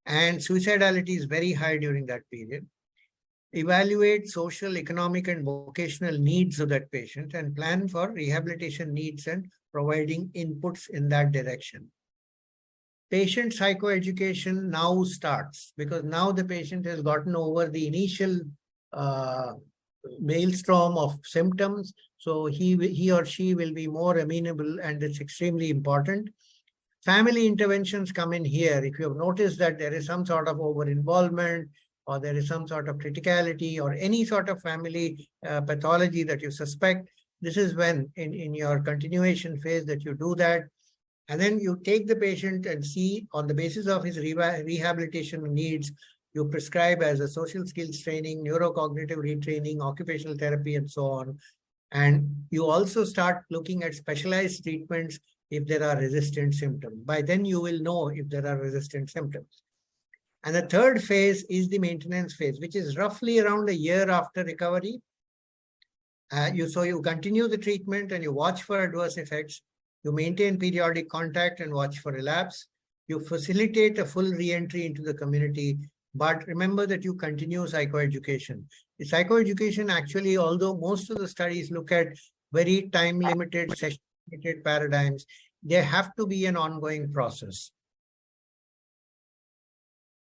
And suicidality is very high during that period. Evaluate social, economic, and vocational needs of that patient and plan for rehabilitation needs and providing inputs in that direction. Patient psychoeducation now starts because now the patient has gotten over the initial maelstrom of symptoms. So he or she will be more amenable, and it's extremely important. Family interventions come in here. If you have noticed that there is some sort of over-involvement, or there is some sort of criticality or any sort of family pathology that you suspect, this is when in your continuation phase that you do that. And then you take the patient and see on the basis of his rehabilitation needs, you prescribe as a social skills training, neurocognitive retraining, occupational therapy, and so on. And you also start looking at specialized treatments if there are resistant symptoms. By then you will know if there are resistant symptoms. And the third phase is the maintenance phase, which is roughly around a year after recovery. So you continue the treatment and you watch for adverse effects. You maintain periodic contact and watch for relapse. You facilitate a full re-entry into the community, but remember that you continue psychoeducation. The psychoeducation actually, although most of the studies look at very time-limited, session-limited paradigms, they have to be an ongoing process.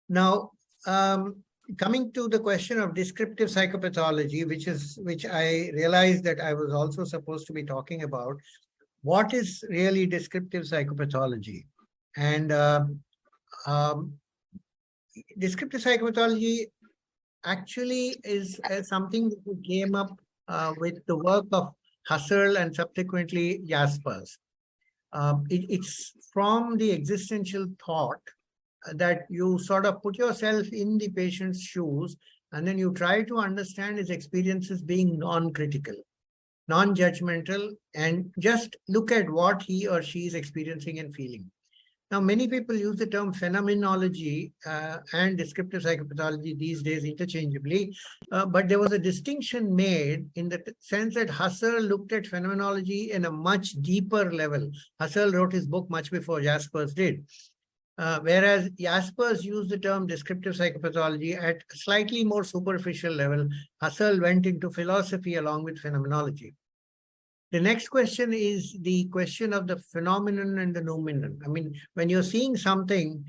Now, coming to the question of descriptive psychopathology, which I realized that I was also supposed to be talking about. What is really descriptive psychopathology? And descriptive psychopathology actually is something that came up with the work of Husserl and subsequently Jaspers. It's from the existential thought that you sort of put yourself in the patient's shoes and then you try to understand his experiences being non-critical, non-judgmental, and just look at what he or she is experiencing and feeling. Now, many people use the term phenomenology and descriptive psychopathology these days interchangeably, but there was a distinction made in the sense that Husserl looked at phenomenology in a much deeper level. Husserl wrote his book much before Jaspers did. Whereas Jaspers used the term descriptive psychopathology at a slightly more superficial level. Husserl went into philosophy along with phenomenology. The next question is the question of the phenomenon and the noumenon. I mean, when you're seeing something,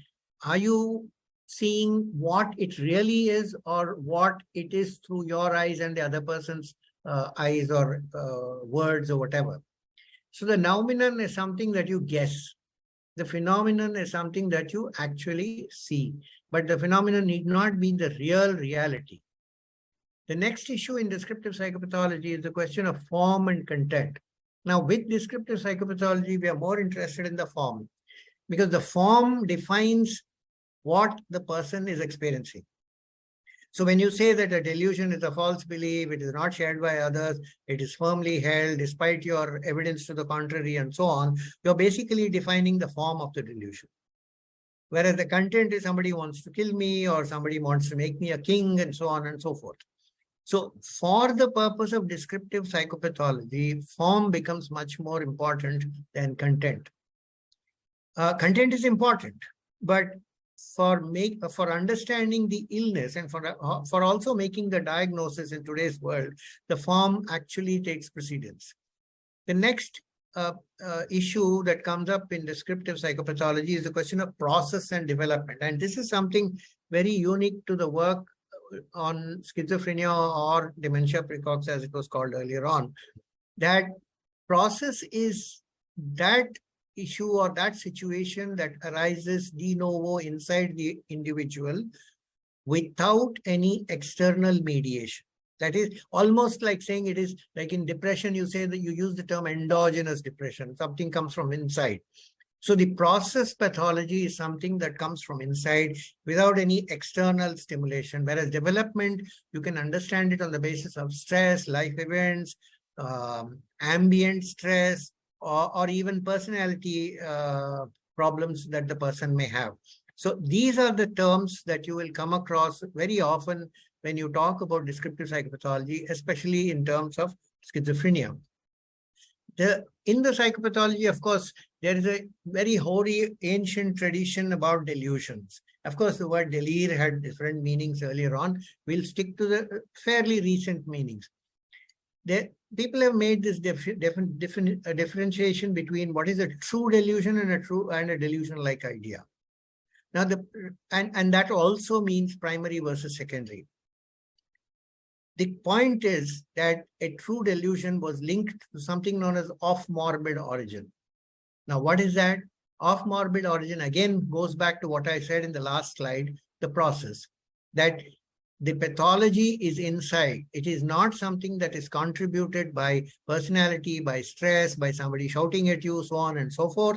are you seeing what it really is or what it is through your eyes and the other person's eyes or words or whatever? So the noumenon is something that you guess. The phenomenon is something that you actually see, but the phenomenon need not be the real reality. The next issue in descriptive psychopathology is the question of form and content. Now, with descriptive psychopathology, we are more interested in the form because the form defines what the person is experiencing. So when you say that a delusion is a false belief, it is not shared by others, it is firmly held despite your evidence to the contrary and so on, you're basically defining the form of the delusion. Whereas the content is somebody wants to kill me or somebody wants to make me a king and so on and so forth. So for the purpose of descriptive psychopathology, form becomes much more important than content. Content is important, but for understanding the illness and for also making the diagnosis in today's world, the form actually takes precedence. The next issue that comes up in descriptive psychopathology is the question of process and development. And this is something very unique to the work on schizophrenia or dementia precox, as it was called earlier on. That process is that issue or that situation that arises de novo inside the individual without any external mediation. That is almost like saying it is like in depression, you say that you use the term endogenous depression, something comes from inside. So the process pathology is something that comes from inside without any external stimulation, whereas development, you can understand it on the basis of stress, life events, ambient stress, or even personality problems that the person may have. So these are the terms that you will come across very often when you talk about descriptive psychopathology, especially in terms of schizophrenia. In the psychopathology, of course, there is a very hoary ancient tradition about delusions. Of course, the word delir had different meanings earlier on. We'll stick to the fairly recent meanings. People have made this differentiation between what is a true delusion and a delusion-like idea. Now, and that also means primary versus secondary. The point is that a true delusion was linked to something known as off-morbid origin. Now, what is that? Off-morbid origin, again, goes back to what I said in the last slide, the process. That The pathology is inside. It is not something that is contributed by personality, by stress, by somebody shouting at you, so on and so forth.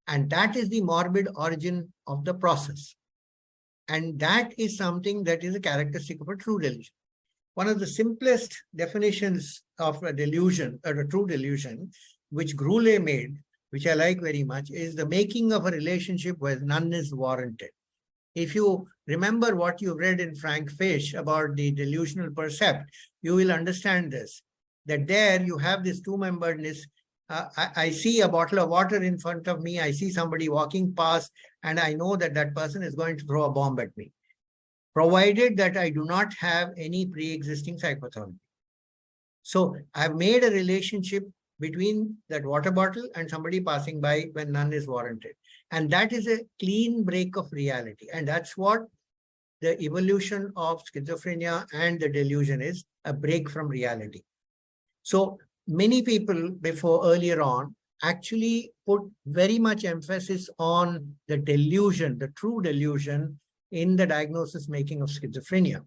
And that is the morbid origin of the process. And that is something that is a characteristic of a true delusion. One of the simplest definitions of a delusion, or a true delusion, which Grulé made, which I like very much, is the making of a relationship where none is warranted. If you remember what you read in Frank Fish about the delusional percept, you will understand this, that there you have this two-memberedness. I see a bottle of water in front of me, I see somebody walking past, and I know that that person is going to throw a bomb at me, provided that I do not have any pre-existing psychopathology. So I've made a relationship between that water bottle and somebody passing by when none is warranted. And that is a clean break of reality. And that's what the evolution of schizophrenia and the delusion is, a break from reality. So many people earlier on actually put very much emphasis on the delusion, the true delusion in the diagnosis making of schizophrenia.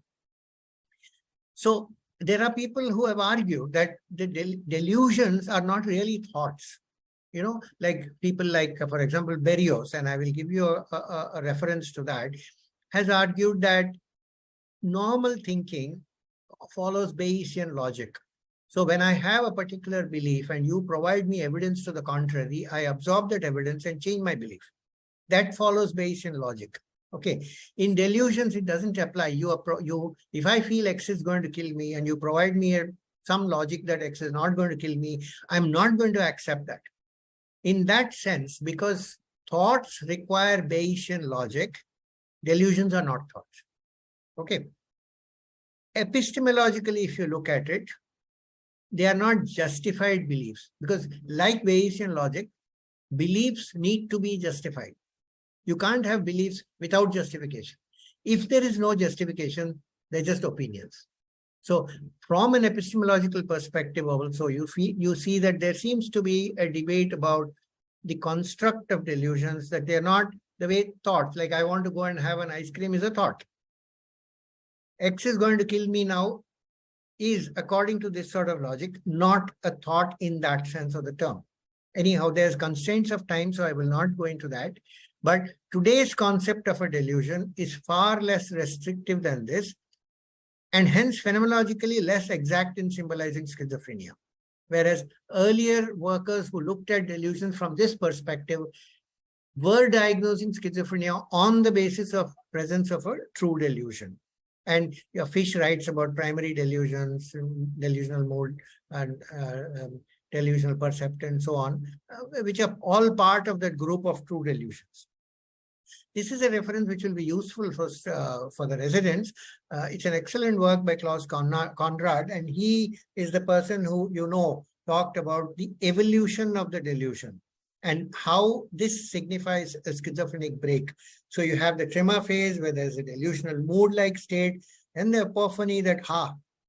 So there are people who have argued that the delusions are not really thoughts. You know, like people like, for example, Berrios, and I will give you a reference to that, has argued that normal thinking follows Bayesian logic. So when I have a particular belief and you provide me evidence to the contrary, I absorb that evidence and change my belief. That follows Bayesian logic. Okay. In delusions, it doesn't apply. If I feel X is going to kill me and you provide me some logic that X is not going to kill me, I'm not going to accept that. In that sense, because thoughts require Bayesian logic, delusions are not thoughts. Okay. Epistemologically, if you look at it, they are not justified beliefs, because like Bayesian logic, beliefs need to be justified. You can't have beliefs without justification. If there is no justification, they're just opinions. So from an epistemological perspective also, you see that there seems to be a debate about the construct of delusions, that they're not the way thoughts, like I want to go and have an ice cream is a thought. X is going to kill me now is, according to this sort of logic, not a thought in that sense of the term. Anyhow, there's constraints of time, so I will not go into that. But today's concept of a delusion is far less restrictive than this, and hence phenomenologically less exact in symbolizing schizophrenia. Whereas earlier workers who looked at delusions from this perspective were diagnosing schizophrenia on the basis of presence of a true delusion. And Fish writes about primary delusions, delusional mode, and delusional percept, and so on, which are all part of that group of true delusions. This is a reference which will be useful for the residents. It's an excellent work by Klaus Conrad, and he is the person who, talked about the evolution of the delusion and how this signifies a schizophrenic break. So you have the tremor phase where there's a delusional mood-like state, and the epiphany that,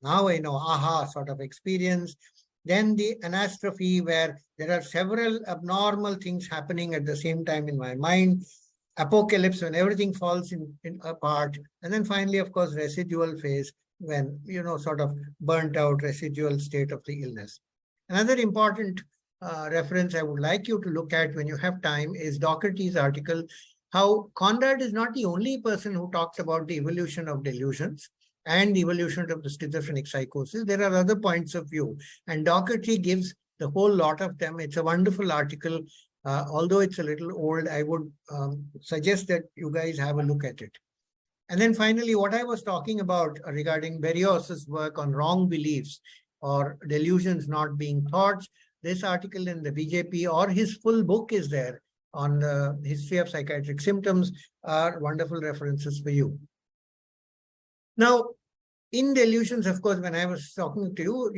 now I know, aha, sort of experience. Then the anastrophe where there are several abnormal things happening at the same time in my mind. Apocalypse, when everything falls in apart. And then finally, of course, residual phase, when, sort of burnt out residual state of the illness. Another important reference I would like you to look at when you have time is Doherty's article, how Conrad is not the only person who talks about the evolution of delusions and the evolution of the schizophrenic psychosis. There are other points of view, and Doherty gives the whole lot of them. It's a wonderful article. Although it's a little old, I would suggest that you guys have a look at it. And then finally, what I was talking about regarding Berrios's work on wrong beliefs or delusions not being thoughts, this article in the BJP or his full book is there on the history of psychiatric symptoms are wonderful references for you. Now, in delusions, of course, when I was talking to you,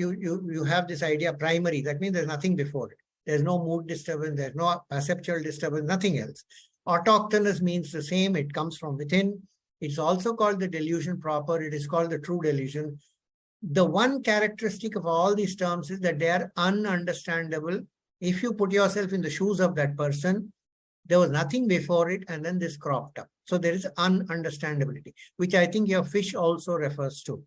you have this idea primary. That means there's nothing before it. There's no mood disturbance, there's no perceptual disturbance, nothing else. Autochthonous means the same, it comes from within. It's also called the delusion proper, it is called the true delusion. The one characteristic of all these terms is that they are ununderstandable. If you put yourself in the shoes of that person, There was nothing before it, and then this cropped up. So there is ununderstandability, which I think your fish also refers to.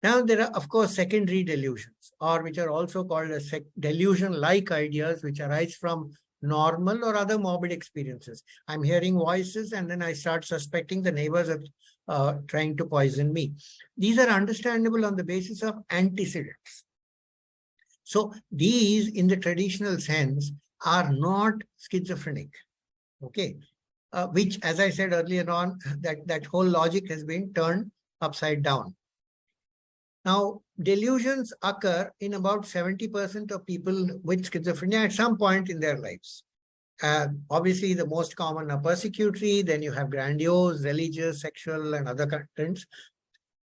Now, there are, of course, secondary delusions, or which are also called as delusion-like ideas, which arise from normal or other morbid experiences. I'm hearing voices, and then I start suspecting the neighbors are trying to poison me. These are understandable on the basis of antecedents. So these, in the traditional sense, are not schizophrenic, okay? Which, as I said earlier on, that whole logic has been turned upside down. Now, delusions occur in about 70% of people with schizophrenia at some point in their lives. Obviously, the most common are persecutory, then you have grandiose, religious, sexual, and other contents.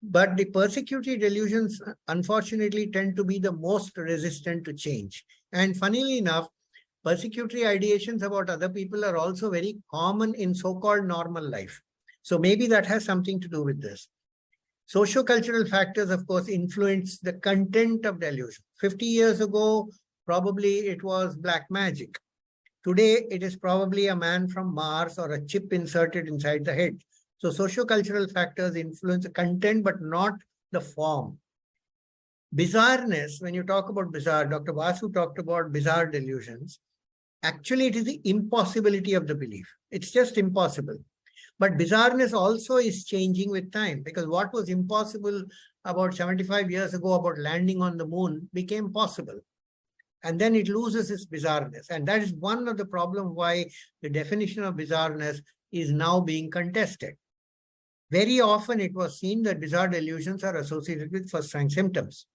But the persecutory delusions, unfortunately, tend to be the most resistant to change. And funnily enough, persecutory ideations about other people are also very common in so-called normal life. So maybe that has something to do with this. Socio-cultural factors, of course, influence the content of delusion. 50 years ago, probably it was black magic. Today, it is probably a man from Mars or a chip inserted inside the head. So socio-cultural factors influence the content, but not the form. Bizarreness, when you talk about bizarre, Dr. Vasu talked about bizarre delusions. Actually, it is the impossibility of the belief. It's just impossible. But bizarreness also is changing with time, because what was impossible about 75 years ago about landing on the moon became possible. And then it loses its bizarreness. And that is one of the problems why the definition of bizarreness is now being contested. Very often it was seen that bizarre delusions are associated with first-rank symptoms.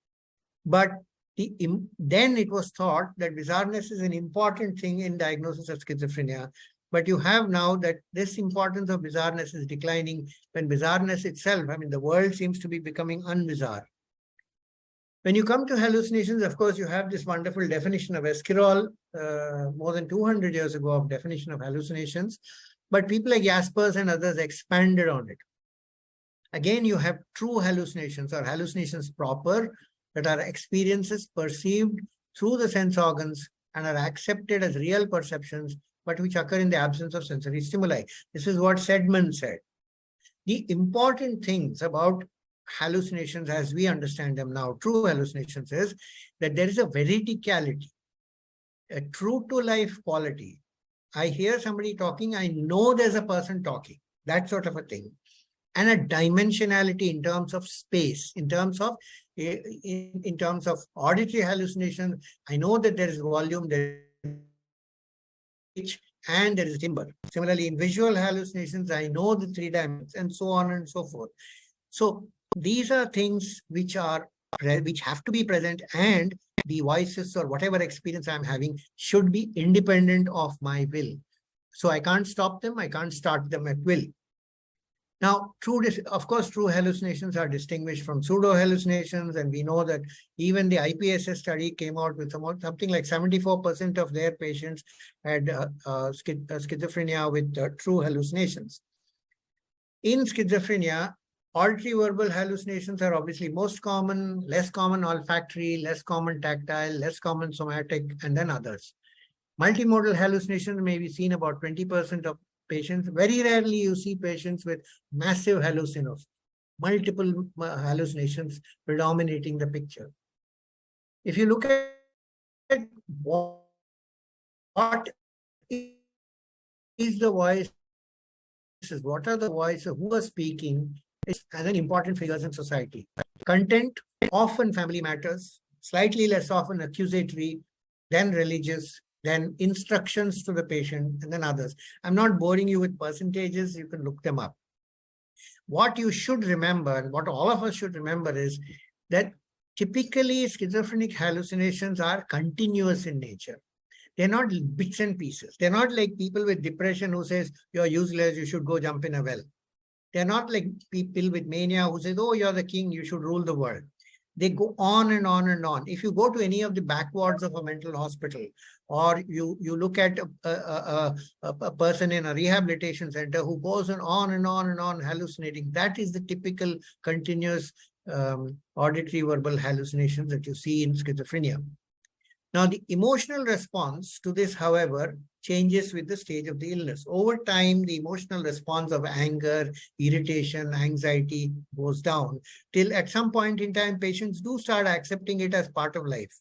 But then it was thought that bizarreness is an important thing in diagnosis of schizophrenia. But you have now that this importance of bizarreness is declining when bizarreness itself, I mean, the world seems to be becoming unbizarre. When you come to hallucinations, of course, you have this wonderful definition of Esquirol, more than 200 years ago, of definition of hallucinations. But people like Jaspers and others expanded on it. Again, you have true hallucinations or hallucinations proper, that are experiences perceived through the sense organs and are accepted as real perceptions, but which occur in the absence of sensory stimuli. This is what Sedman said. The important things about hallucinations as we understand them now, true hallucinations, is that there is a veridicality, a true-to-life quality. I hear somebody talking, I know there's a person talking, that sort of a thing. And a dimensionality in terms of space, in terms of auditory hallucination, I know that there is volume, there is and there is timbre. Similarly, in visual hallucinations, I know the 3 dimensions, and so on and so forth. So these are things which have to be present, and the voices or whatever experience I'm having should be independent of my will. So I can't stop them, I can't start them at will. Now, of course, true hallucinations are distinguished from pseudo hallucinations, and we know that even the IPSS study came out with something like 74% of their patients had schizophrenia with true hallucinations. In schizophrenia, auditory verbal hallucinations are obviously most common, less common olfactory, less common tactile, less common somatic, and then others. Multimodal hallucinations may be seen about 20% of patients. Very rarely you see patients with massive hallucinosis, multiple hallucinations predominating the picture. If you look at what is the voice, what are the voices, who are speaking, and then important figures in society. Content, often family matters, slightly less often accusatory, then religious, then instructions to the patient, and then others. I'm not boring you with percentages, you can look them up. What you should remember, what all of us should remember, is that typically schizophrenic hallucinations are continuous in nature. They're not bits and pieces. They're not like people with depression who says, you're useless, you should go jump in a well. They're not like people with mania who says, oh, you're the king, you should rule the world. They go on and on and on. If you go to any of the backwards of a mental hospital, or you look at a person in a rehabilitation center who goes on and on and on hallucinating, that is the typical continuous auditory verbal hallucinations that you see in schizophrenia. Now, the emotional response to this, however, changes with the stage of the illness. Over time, the emotional response of anger, irritation, anxiety goes down till at some point in time, patients do start accepting it as part of life.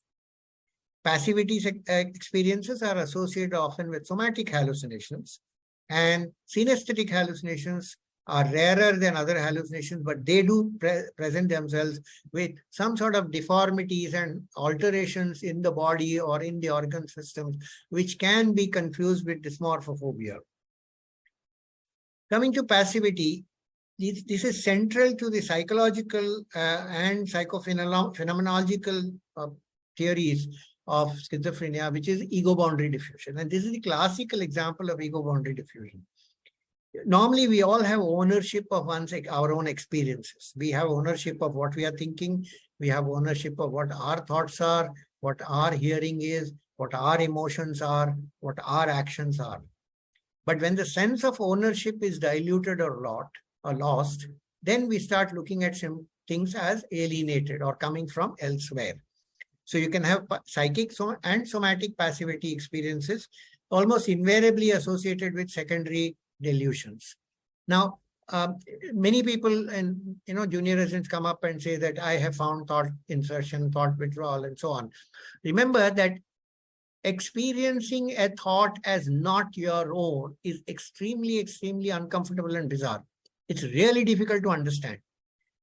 Passivity experiences are associated often with somatic hallucinations, and synesthetic hallucinations are rarer than other hallucinations, but they do present themselves with some sort of deformities and alterations in the body or in the organ systems, which can be confused with dysmorphophobia. Coming to passivity, this is central to the psychological and psychophenomenological theories of schizophrenia, which is ego boundary diffusion. And this is the classical example of ego boundary diffusion. Normally, we all have ownership of our own experiences. We have ownership of what we are thinking. We have ownership of what our thoughts are, what our hearing is, what our emotions are, what our actions are. But when the sense of ownership is diluted or lost, then we start looking at some things as alienated or coming from elsewhere. So you can have psychic and somatic passivity experiences almost invariably associated with secondary delusions. Now, many people and junior residents come up and say that I have found thought insertion, thought withdrawal, and so on. Remember that experiencing a thought as not your own is extremely, extremely uncomfortable and bizarre. It's really difficult to understand.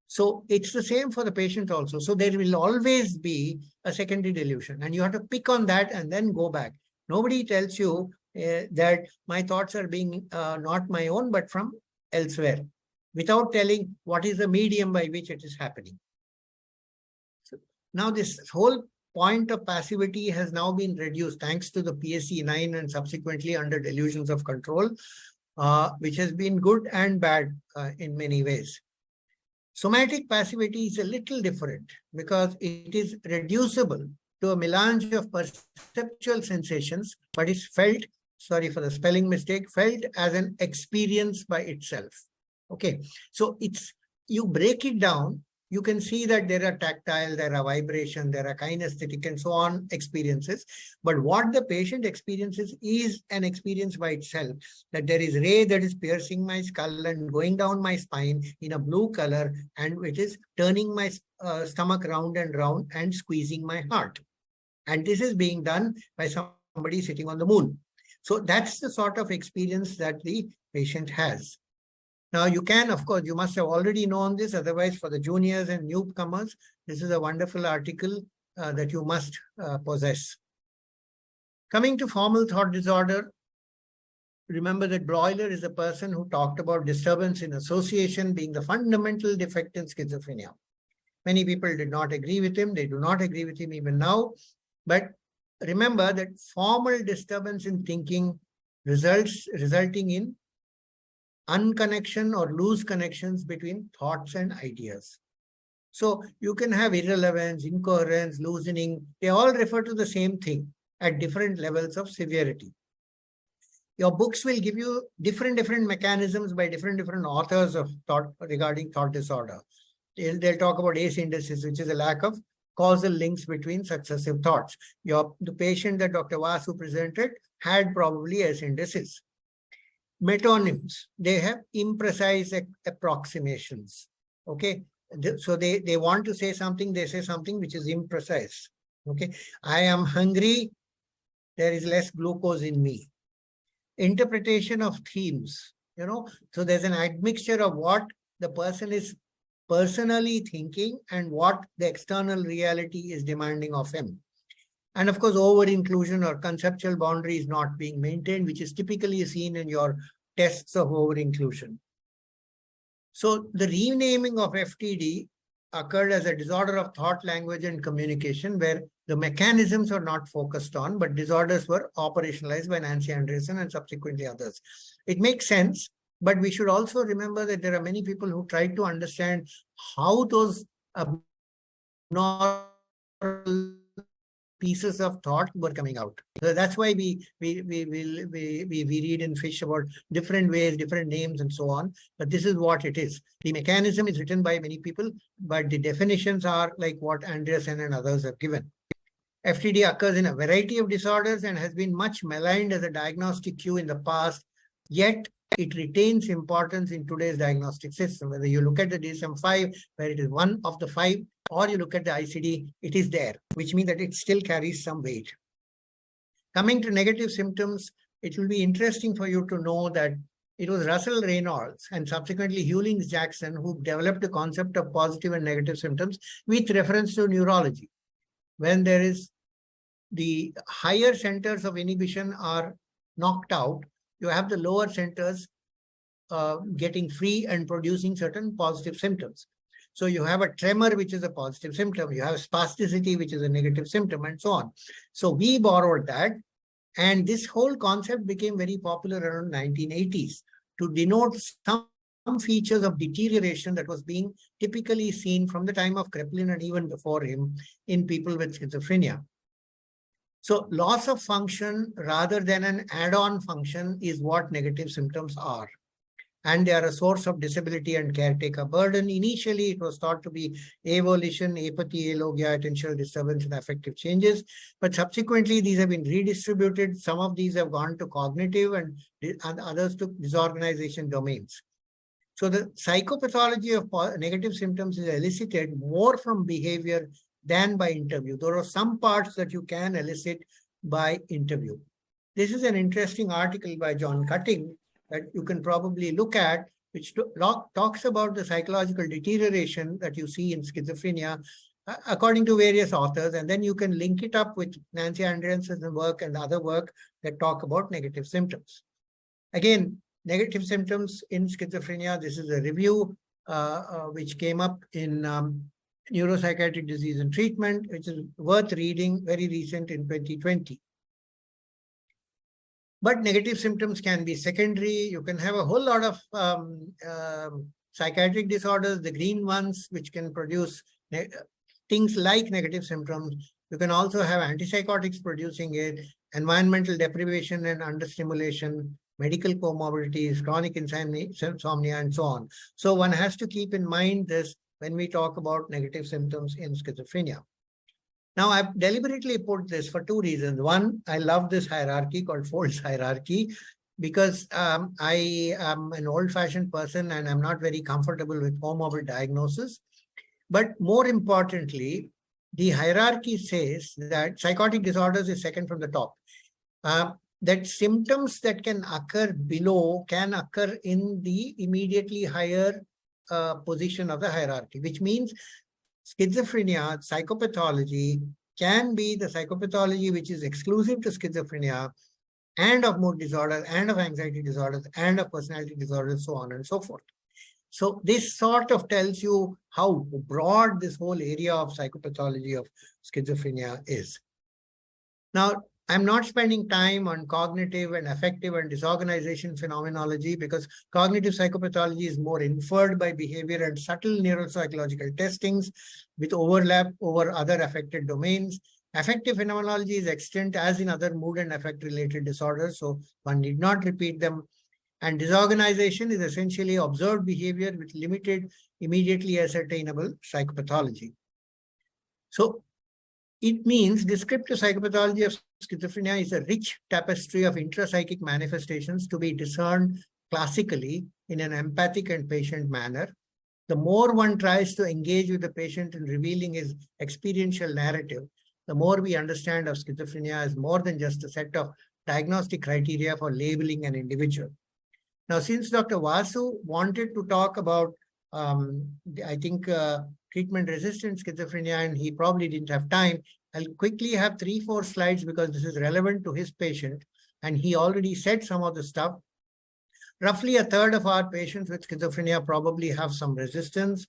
So it's the same for the patient also. So there will always be a secondary delusion, and you have to pick on that and then go back. Nobody tells you that my thoughts are being not my own, but from elsewhere, without telling what is the medium by which it is happening. So now this whole point of passivity has now been reduced thanks to the PSE9 and subsequently under delusions of control, which has been good and bad in many ways. Somatic passivity is a little different because it is reducible to a melange of perceptual sensations, but is felt, sorry for the spelling mistake, felt as an experience by itself. Okay, so you break it down, you can see that there are tactile, there are vibration, there are kinesthetic and so on experiences. But what the patient experiences is an experience by itself, that there is ray that is piercing my skull and going down my spine in a blue color, and which is turning my stomach round and round and squeezing my heart. And this is being done by somebody sitting on the moon. So that's the sort of experience that the patient has. Now you can, of course, you must have already known this. Otherwise, for the juniors and newcomers, this is a wonderful article that you must possess. Coming to formal thought disorder, remember that Broiler is a person who talked about disturbance in association being the fundamental defect in schizophrenia. Many people did not agree with him. They do not agree with him even now. But remember that formal disturbance in thinking resulting in unconnection or loose connections between thoughts and ideas. So you can have irrelevance, incoherence, loosening. They all refer to the same thing at different levels of severity. Your books will give you different mechanisms by different authors of thought regarding thought disorder. They'll talk about asyndesis, which is a lack of causal links between successive thoughts. The patient that Dr. Vasu presented had probably asyndesis. Metonyms, they have imprecise approximations. Okay, so they want to say something, they say something which is imprecise. Okay, I am hungry, there is less glucose in me. Interpretation of themes, so there's an admixture of what the person is personally thinking and what the external reality is demanding of him. And of course, over-inclusion or conceptual boundary is not being maintained, which is typically seen in your tests of over-inclusion. So the renaming of FTD occurred as a disorder of thought, language, and communication, where the mechanisms were not focused on, but disorders were operationalized by Nancy Andreasen and subsequently others. It makes sense, but we should also remember that there are many people who try to understand how those abnormal pieces of thought were coming out. So that's why we read in Fish about different ways, different names, and so on. But this is what it is. The mechanism is written by many people, but the definitions are like what Andreasen and others have given. FTD occurs in a variety of disorders and has been much maligned as a diagnostic cue in the past, yet it retains importance in today's diagnostic system. Whether you look at the DSM-5, where it is one of the 5, or you look at the ICD, it is there, which means that it still carries some weight. Coming to negative symptoms, it will be interesting for you to know that it was Russell Reynolds and subsequently Hewlings-Jackson who developed the concept of positive and negative symptoms with reference to neurology. When there is the higher centers of inhibition are knocked out, you have the lower centers getting free and producing certain positive symptoms. So you have a tremor, which is a positive symptom. You have spasticity, which is a negative symptom, and so on. So we borrowed that. And this whole concept became very popular around 1980s to denote some features of deterioration that was being typically seen from the time of Kraepelin and even before him in people with schizophrenia. So loss of function rather than an add-on function is what negative symptoms are. And they are a source of disability and caretaker burden. Initially, it was thought to be avolition, apathy, alogia, attentional disturbance, and affective changes. But subsequently, these have been redistributed. Some of these have gone to cognitive and others to disorganization domains. So the psychopathology of negative symptoms is elicited more from behavior than by interview. There are some parts that you can elicit by interview. This is an interesting article by John Cutting that you can probably look at, which talks about the psychological deterioration that you see in schizophrenia according to various authors, and then you can link it up with Nancy Andreasen's work and other work that talk about negative symptoms. Again, negative symptoms in schizophrenia, this is a review which came up in Neuropsychiatric Disease and Treatment, which is worth reading, very recent in 2020. But negative symptoms can be secondary. You can have a whole lot of psychiatric disorders, the green ones, which can produce things like negative symptoms. You can also have antipsychotics producing it, environmental deprivation and understimulation, medical comorbidities, chronic insomnia, and so on. So one has to keep in mind this when we talk about negative symptoms in schizophrenia. Now, I've deliberately put this for 2 reasons. One, I love this hierarchy called Folds hierarchy because I am an old-fashioned person and I'm not very comfortable with comorbid diagnosis. But more importantly, the hierarchy says that psychotic disorders is second from the top. That symptoms that can occur below can occur in the immediately higher position of the hierarchy, which means schizophrenia, psychopathology can be the psychopathology which is exclusive to schizophrenia and of mood disorders and of anxiety disorders and of personality disorders, so on and so forth. So this sort of tells you how broad this whole area of psychopathology of schizophrenia is. Now, I'm not spending time on cognitive and affective and disorganization phenomenology because cognitive psychopathology is more inferred by behavior and subtle neuropsychological testings with overlap over other affected domains. Affective phenomenology is extant as in other mood and affect related disorders, so one need not repeat them. And disorganization is essentially observed behavior with limited, immediately ascertainable psychopathology. So it means descriptive psychopathology of schizophrenia is a rich tapestry of intrapsychic manifestations to be discerned classically in an empathic and patient manner. The more one tries to engage with the patient in revealing his experiential narrative, the more we understand of schizophrenia as more than just a set of diagnostic criteria for labeling an individual. Now, since Dr. Vasu wanted to talk about, I think, treatment-resistant schizophrenia, and he probably didn't have time, I'll quickly have 3-4 slides because this is relevant to his patient, and he already said some of the stuff. Roughly a third of our patients with schizophrenia probably have some resistance,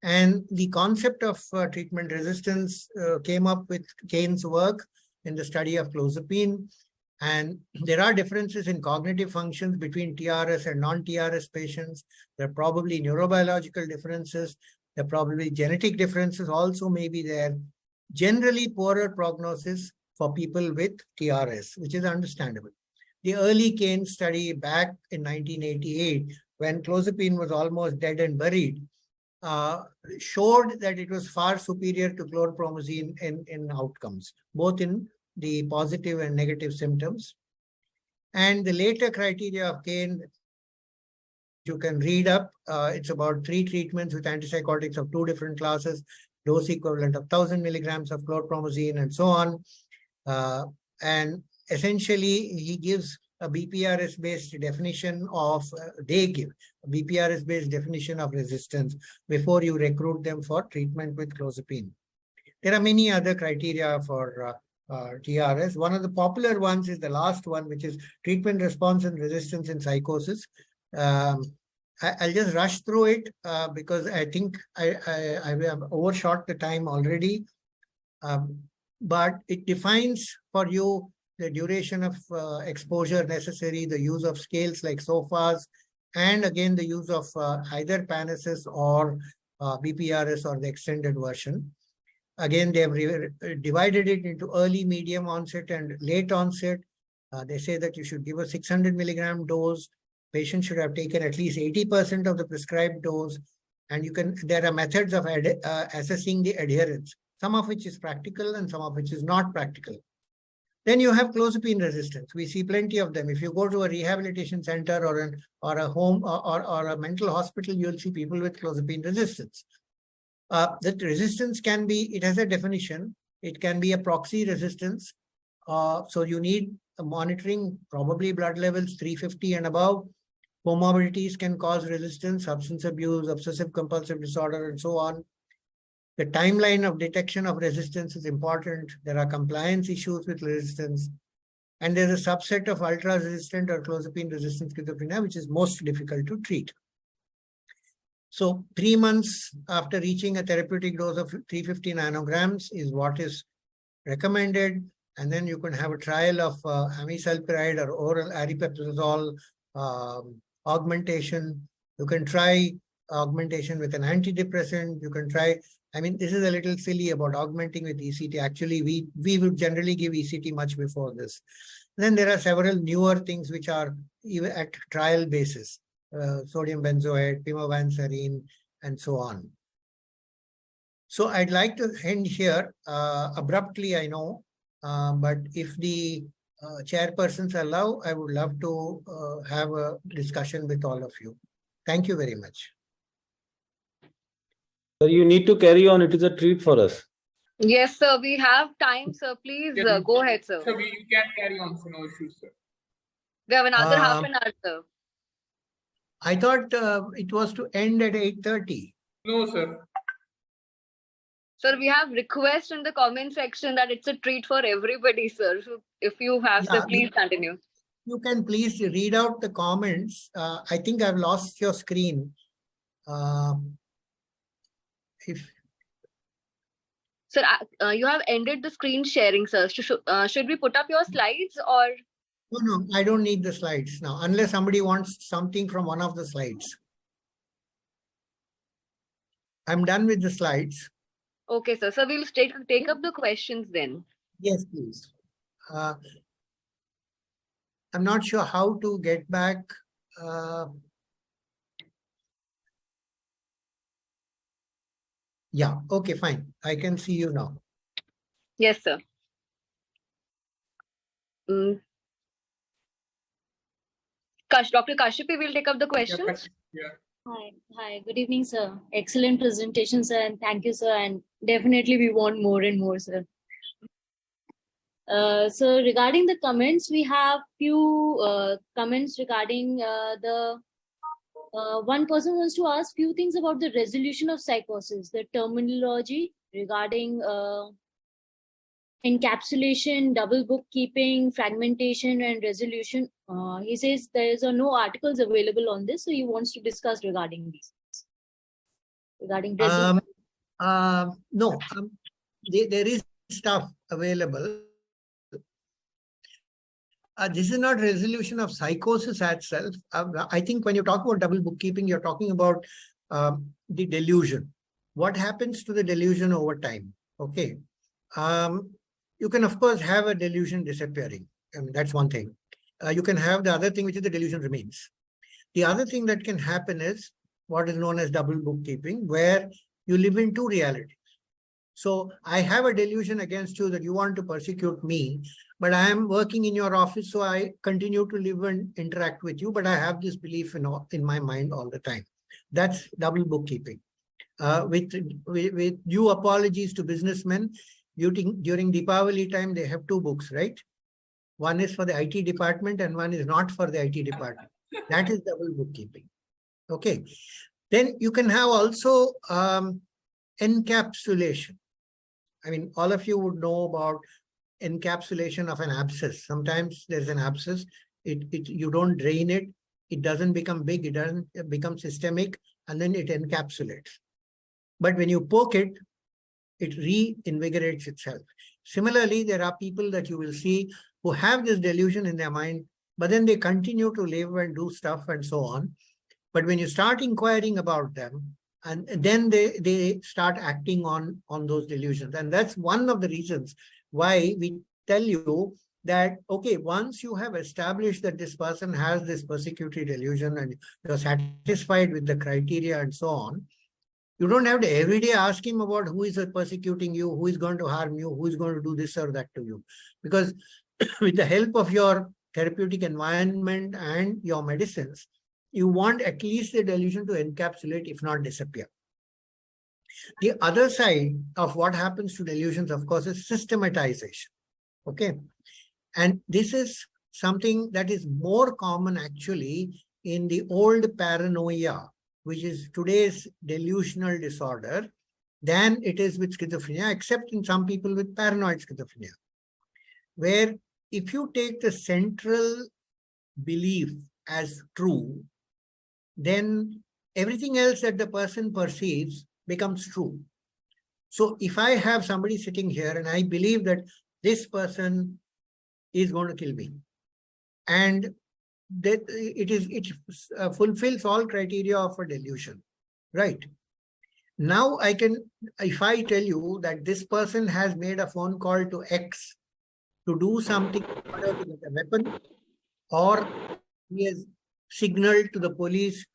and the concept of treatment resistance came up with Kane's work in the study of clozapine. And there are differences in cognitive functions between TRS and non-TRS patients. There are probably neurobiological differences. There are probably genetic differences also may be there. Generally poorer prognosis for people with TRS, which is understandable. The early Kane study back in 1988, when clozapine was almost dead and buried, showed that it was far superior to chlorpromazine in outcomes, both in the positive and negative symptoms. And the later criteria of Kane, you can read up. It's about 3 treatments with antipsychotics of 2 different classes, dose equivalent of 1,000 milligrams of chlorpromazine and so on. And essentially, he gives a BPRS-based definition of, they give a BPRS-based definition of resistance before you recruit them for treatment with clozapine. There are many other criteria for TRS. One of the popular ones is the last one, which is treatment response and resistance in psychosis. I'll just rush through it because I think I have overshot the time already. But it defines for you the duration of exposure necessary, the use of scales like SOFAs, and again the use of either PANASYS or BPRS or the extended version. Again, they have divided it into early, medium onset and late onset. They say that you should give a 600 milligram dose. Patient should have taken at least 80% of the prescribed dose. And there are methods of assessing the adherence, some of which is practical and some of which is not practical. Then you have clozapine resistance. We see plenty of them. If you go to a rehabilitation center or a home or a mental hospital, you'll see people with clozapine resistance. That resistance can be, it has a definition. It can be a proxy resistance. So you need a monitoring, probably blood levels 350 and above. Comorbidities can cause resistance, substance abuse, obsessive compulsive disorder, and so on. The timeline of detection of resistance is important. There are compliance issues with resistance. And there's a subset of ultra-resistant or clozapine-resistant schizophrenia, which is most difficult to treat. So 3 months after reaching a therapeutic dose of 350 nanograms is what is recommended. And then you can have a trial of amisulpride or oral aripiprazole augmentation. You can try augmentation with an antidepressant. You can try, I mean, this is a little silly about augmenting with ECT. Actually, we would generally give ECT much before this. Then there are several newer things which are even at trial basis. Sodium benzoate, pimavanserin, and so on. So I'd like to end here abruptly, I know, but if the chairpersons allow, I would love to have a discussion with all of you. Thank you very much. Sir, you need to carry on. It is a treat for us. Yes, sir. We have time, sir. Please go ahead, sir. So you can carry on, so no issues, sir. We have another half an hour, sir. I thought it was to end at 8:30. No, sir. Sir, we have requests in the comment section that it's a treat for everybody, sir. So if you have, sir, please continue. You can please read out the comments. I think I've lost your screen. Sir, you have ended the screen sharing, sir. Should we put up your slides or? No, I don't need the slides now, unless somebody wants something from one of the slides. I'm done with the slides. Okay, sir. So we'll take up the questions then. Yes, please. I'm not sure how to get back. Yeah, okay, fine. I can see you now. Yes, sir. Dr. Kashyapi will take up the questions. Yeah. Hi, good evening, sir. Excellent presentation, sir, and thank you, sir. And definitely we want more and more, sir. So regarding the comments, we have few comments regarding one person wants to ask few things about the resolution of psychosis, the terminology regarding encapsulation, double bookkeeping, fragmentation, and resolution. He says there are no articles available on this, so he wants to discuss regarding these. Regarding resolution. No, there is stuff available. This is not resolution of psychosis itself. I think when you talk about double bookkeeping, you're talking about the delusion. What happens to the delusion over time? Okay. You can, of course, have a delusion disappearing. I mean, that's one thing. You can have the other thing, which is the delusion remains. The other thing that can happen is what is known as double bookkeeping, where you live in two realities. So I have a delusion against you that you want to persecute me, but I am working in your office, so I continue to live and interact with you, but I have this belief in my mind all the time. That's double bookkeeping. With due apologies to businessmen, during Deepavali time, they have two books, right? One is for the IT department and one is not for the IT department. That is double bookkeeping. Okay. Then you can have also encapsulation. I mean, all of you would know about encapsulation of an abscess. Sometimes there's an abscess. You don't drain it. It doesn't become big. It doesn't become systemic, and then it encapsulates. But when you poke it, it reinvigorates itself. Similarly, there are people that you will see who have this delusion in their mind, but then they continue to live and do stuff and so on. But when you start inquiring about them, and then they start acting on those delusions. And that's one of the reasons why we tell you that, okay, once you have established that this person has this persecutory delusion and you're satisfied with the criteria and so on, you don't have to every day ask him about who is persecuting you, who is going to harm you, who is going to do this or that to you. Because with the help of your therapeutic environment and your medicines, you want at least the delusion to encapsulate, if not disappear. The other side of what happens to delusions, of course, is systematization. Okay. And this is something that is more common actually in the old paranoia, which is today's delusional disorder, than it is with schizophrenia, except in some people with paranoid schizophrenia, where if you take the central belief as true, then everything else that the person perceives becomes true. So if I have somebody sitting here and I believe that this person is going to kill me, and that it fulfills all criteria of a delusion, right? Now I can, if I tell you that this person has made a phone call to X to do something with a weapon, or he has signaled to the police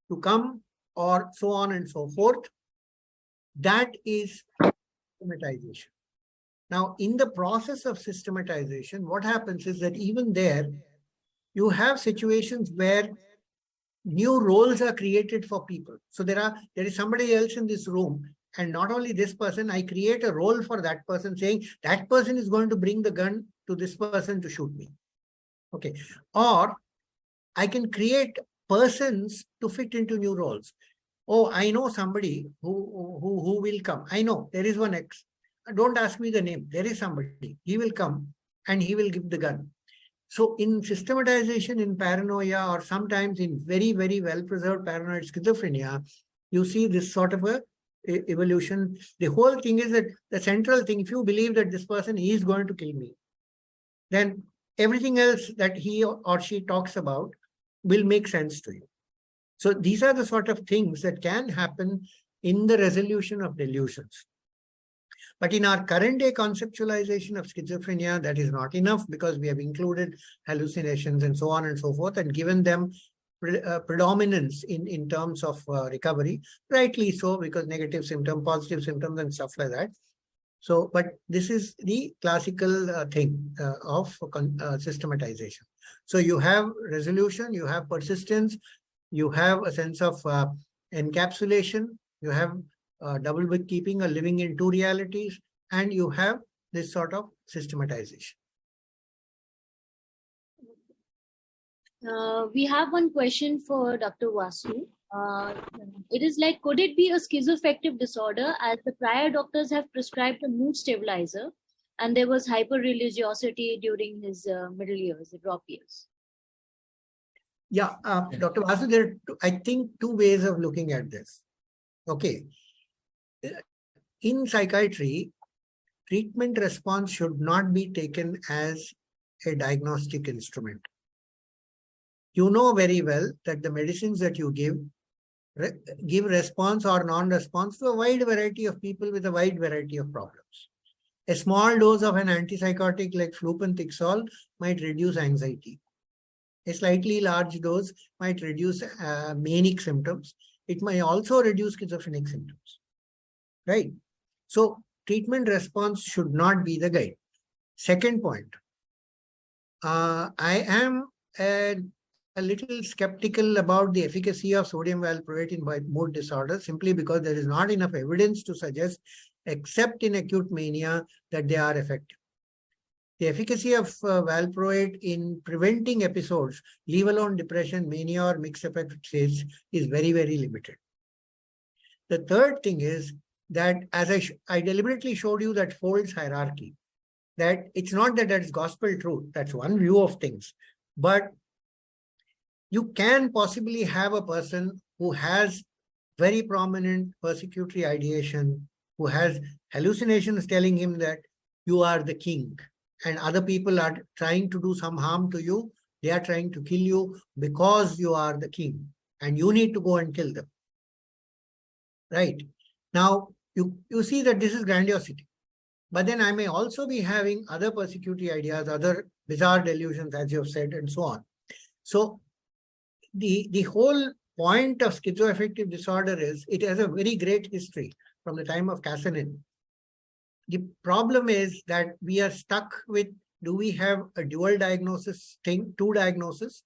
to come, or so on and so forth, that is systematization. Now, in the process of systematization, what happens is that even there, you have situations where new roles are created for people. So there is somebody else in this room, and not only this person, I create a role for that person, saying that person is going to bring the gun to this person to shoot me. Okay. Or I can create persons to fit into new roles. Oh, I know somebody who will come. I know there is one X. Don't ask me the name. There is somebody. He will come and he will give the gun. So in systematization in paranoia, or sometimes in very, very well-preserved paranoid schizophrenia, you see this sort of a evolution. The whole thing is that the central thing, if you believe that this person is going to kill me, then everything else that he or she talks about will make sense to you. So these are the sort of things that can happen in the resolution of delusions. But in our current day conceptualization of schizophrenia, that is not enough, because we have included hallucinations and so on and so forth, and given them predominance in terms of recovery, rightly so, because negative symptom, positive symptoms and stuff like that. So, but this is the classical thing of systematization. So you have resolution, you have persistence, you have a sense of encapsulation, you have double bookkeeping or living in two realities, and you have this sort of systematization. We have one question for Dr. Vasu. It is like, could it be a schizoaffective disorder, as the prior doctors have prescribed a mood stabilizer and there was hyper-religiosity during his middle years, the drop years? Yeah, Dr. Vasu, there are, I think, two ways of looking at this. Okay. In psychiatry, treatment response should not be taken as a diagnostic instrument. You know very well that the medicines that you give response or non-response to a wide variety of people with a wide variety of problems. A small dose of an antipsychotic like flupentixol might reduce anxiety. A slightly large dose might reduce manic symptoms. it may also reduce schizophrenic symptoms, right? So treatment response should not be the guide. Second point, I am a little skeptical about the efficacy of sodium valproate in mood disorders, simply because there is not enough evidence to suggest, except in acute mania, that they are effective. The efficacy of valproate in preventing episodes, leave alone depression, mania, or mixed affective states, is very, very limited. The third thing is that, as I deliberately showed you that folds hierarchy, that it's not that that's gospel truth. That's one view of things. But you can possibly have a person who has very prominent persecutory ideation, who has hallucinations telling him that you are the king, and other people are trying to do some harm to you. They are trying to kill you because you are the king, and you need to go and kill them. Right? Now, you see that this is grandiosity. But then I may also be having other persecutory ideas, other bizarre delusions, as you have said, and so on. So the whole point of schizoaffective disorder is it has a very great history from the time of Casanin. The problem is that we are stuck with, do we have a dual diagnosis thing, two diagnoses,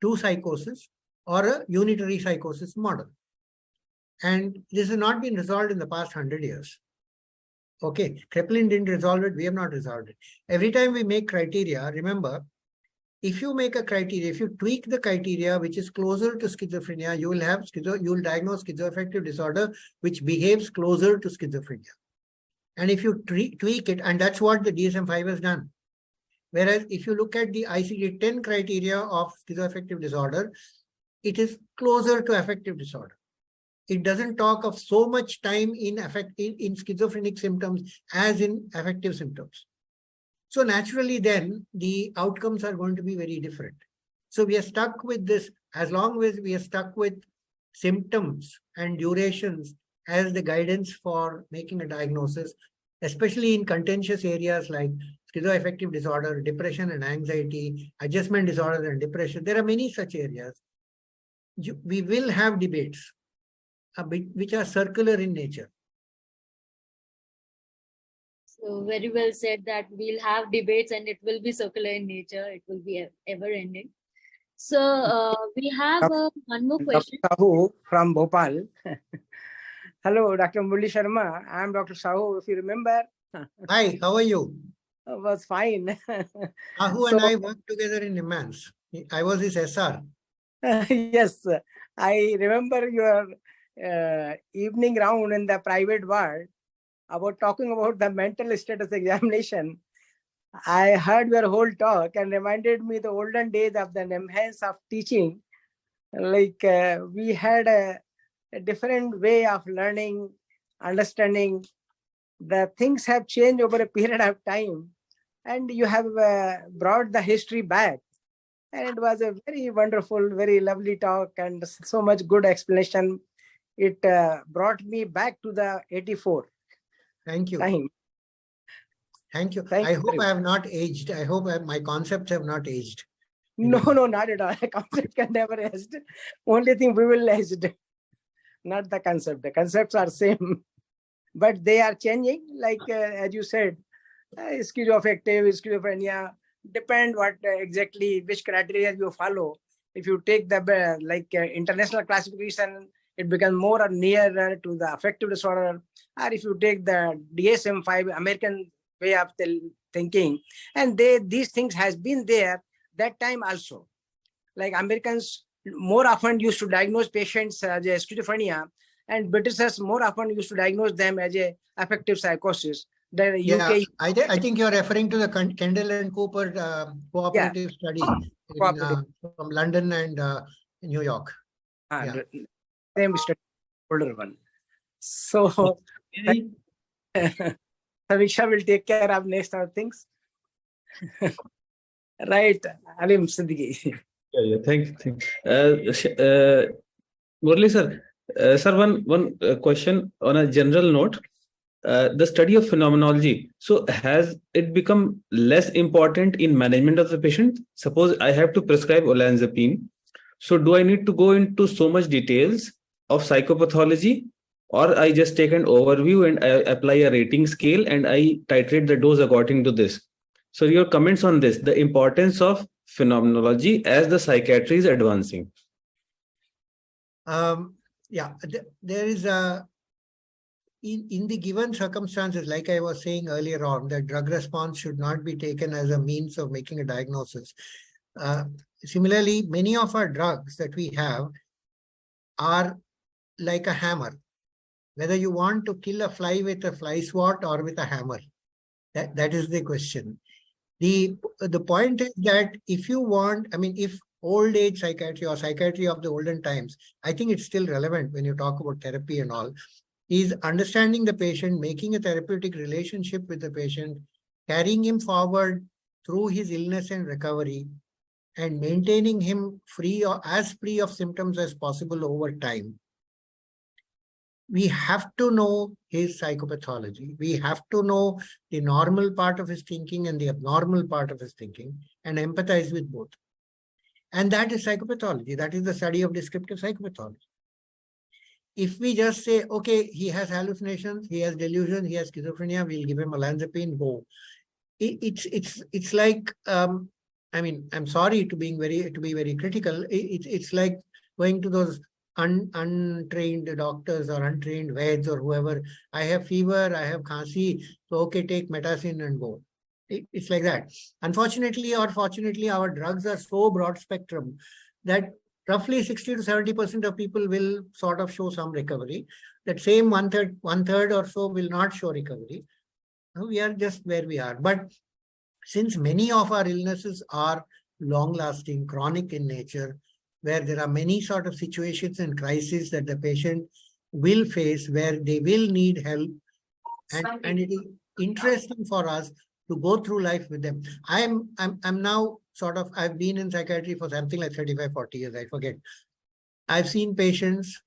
two psychosis, or a unitary psychosis model? And this has not been resolved in the past 100 years. Okay, Kraepelin didn't resolve it, we have not resolved it. Every time we make criteria, remember, if you make a criteria, if you tweak the criteria which is closer to schizophrenia, you will diagnose schizoaffective disorder which behaves closer to schizophrenia. And if you tweak it, and that's what the DSM-5 has done. Whereas if you look at the ICD-10 criteria of schizoaffective disorder, it is closer to affective disorder. It doesn't talk of so much time in schizophrenic symptoms as in affective symptoms. So naturally then the outcomes are going to be very different. So we are stuck with this, as long as we are stuck with symptoms and durations as the guidance for making a diagnosis, especially in contentious areas like schizoaffective disorder, depression and anxiety, adjustment disorder and depression. There are many such areas. We will have debates which are circular in nature. So very well said that we'll have debates and it will be circular in nature. It will be ever ending. So we have one more question. Dr. Sahu from Bhopal. Hello, Dr. Murli Sharma. I am Dr. Sahu, if you remember. Hi, how are you? I was fine. Sahu and I worked together in Immense. I was his SR. Yes, I remember your evening round in the private ward about talking about the mental status examination. I heard your whole talk and reminded me the olden days of the enhance of teaching. Like we had a different way of learning, understanding. The things have changed over a period of time, and you have brought the history back. And it was a very wonderful, very lovely talk and so much good explanation. It brought me back to the 84. Thank you. Time. Thank you. I hope I have not aged. I hope my concepts have not aged. No, not at all. Concept can never age. Only thing we will age, not the concept. The concepts are same, but they are changing. Like as you said, schizoaffective, schizophrenia, depend what exactly which criteria you follow. If you take the international classification, it becomes more or nearer to the affective disorder. Or if you take the DSM-5 American way of thinking, and these things has been there that time also. Like Americans more often used to diagnose patients as a schizophrenia, and Britishers more often used to diagnose them as a affective psychosis. The UK, I think you're referring to the Kendall and Cooper cooperative study from London and New York. Same study, older one. So Samiksha will take care of next things. Right, Aleem, Siddiqui. Yeah, thank you. Murli sir, sir, one question on a general note. The study of phenomenology, so has it become less important in management of the patient? Suppose I have to prescribe olanzapine. So do I need to go into so much details of psychopathology, or I just take an overview and I apply a rating scale and I titrate the dose according to this. So your comments on this, the importance of phenomenology as the psychiatry is advancing. Yeah, there is a, in the given circumstances, like I was saying earlier on, that drug response should not be taken as a means of making a diagnosis. Similarly, many of our drugs that we have are like a hammer. Whether you want to kill a fly with a fly swat or with a hammer, that is the question. The point is that if you want, I mean, if old age psychiatry or psychiatry of the olden times, I think it's still relevant when you talk about therapy and all, is understanding the patient, making a therapeutic relationship with the patient, carrying him forward through his illness and recovery, and maintaining him free or as free of symptoms as possible over time. We have to know his psychopathology. We have to know the normal part of his thinking and the abnormal part of his thinking, and empathize with both. And that is psychopathology. That is the study of descriptive psychopathology. If we just say, okay, he has hallucinations, he has delusions, he has schizophrenia, we'll give him olanzapine, go. It's like, I mean, I'm sorry to be very critical. It's like going to those untrained doctors or untrained vets or whoever. I have fever, I have khansi, so okay, take metacin and go. It's like that. Unfortunately or fortunately, our drugs are so broad spectrum that roughly 60 to 70% of people will sort of show some recovery. That same one third or so will not show recovery. We are just where we are. But since many of our illnesses are long-lasting, chronic in nature, where there are many sort of situations and crises that the patient will face, where they will need help, and it is interesting for us to go through life with them. I'm now sort of, I've been in psychiatry for something like 35, 40 years, I forget. I've seen patients,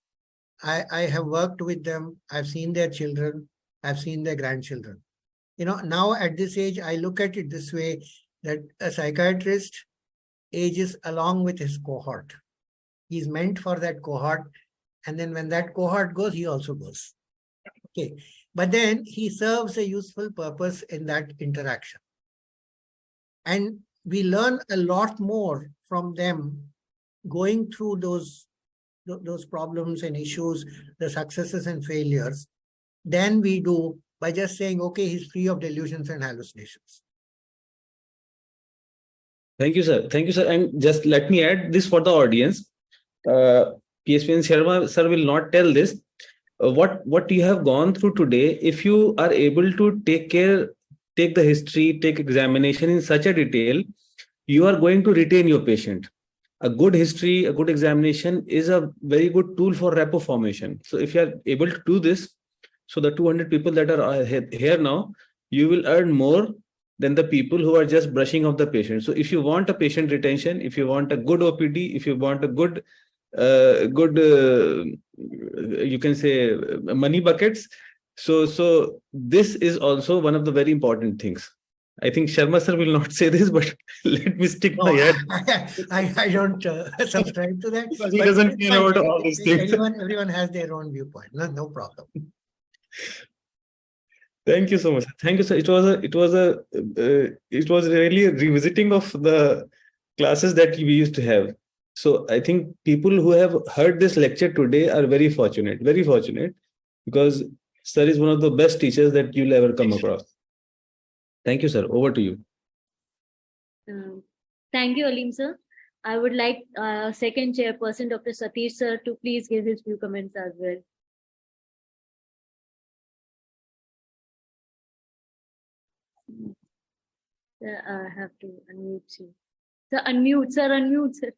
I have worked with them, I've seen their children, I've seen their grandchildren. You know, now at this age, I look at it this way, that a psychiatrist ages along with his cohort. He's meant for that cohort. And then when that cohort goes, he also goes. Okay. But then he serves a useful purpose in that interaction. And we learn a lot more from them going through those problems and issues, the successes and failures, than we do by just saying, okay, he's free of delusions and hallucinations. Thank you, sir. Thank you, sir. And just let me add this for the audience. PSVN Sharma, sir, will not tell this. What you have gone through today, if you are able to take the history, take examination in such a detail, you are going to retain your patient. A good history, a good examination is a very good tool for rapport formation. So if you are able to do this, so the 200 people that are here now, you will earn more than the people who are just brushing off the patient. So if you want a patient retention, if you want a good OPD, if you want a good, you can say money buckets. So this is also one of the very important things. I think Sharma sir will not say this, but let me stick my head. I don't subscribe to that. Because he doesn't care about all these things. Everyone has their own viewpoint. No problem. Thank you so much. Thank you, sir. It was really a revisiting of the classes that we used to have. So I think people who have heard this lecture today are very fortunate, because sir is one of the best teachers that you'll ever come across. Thank you, sir. Over to you. Thank you, Aleem, sir. I would like second chairperson, Dr. Sateesh, sir, to please give his few comments as well. I have to unmute you. Sir, unmute, sir.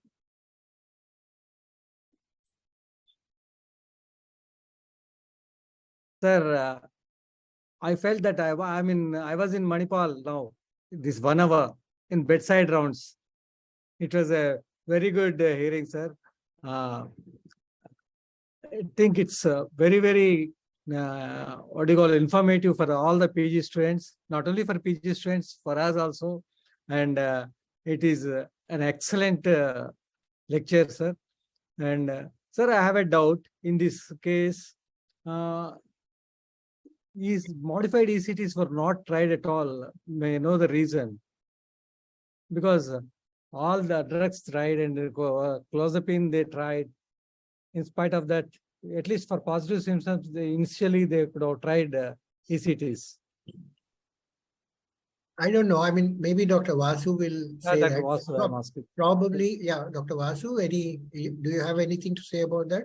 Sir, I felt that I was in Manipal now, this 1 hour in bedside rounds. It was a very good hearing, sir. I think it's very, very informative for all the PG students, not only for PG students, for us also. And it is an excellent lecture, sir. And Sir, I have a doubt in this case. These modified ECTs were not tried at all. May you know the reason? Because all the drugs tried and clozapine they tried. In spite of that, at least for positive symptoms, initially they could have tried ECTs. I don't know. I mean, maybe Dr. Vasu will say Dr. that. Vasu, I'm asking. Probably, yeah. Dr. Vasu, do you have anything to say about that?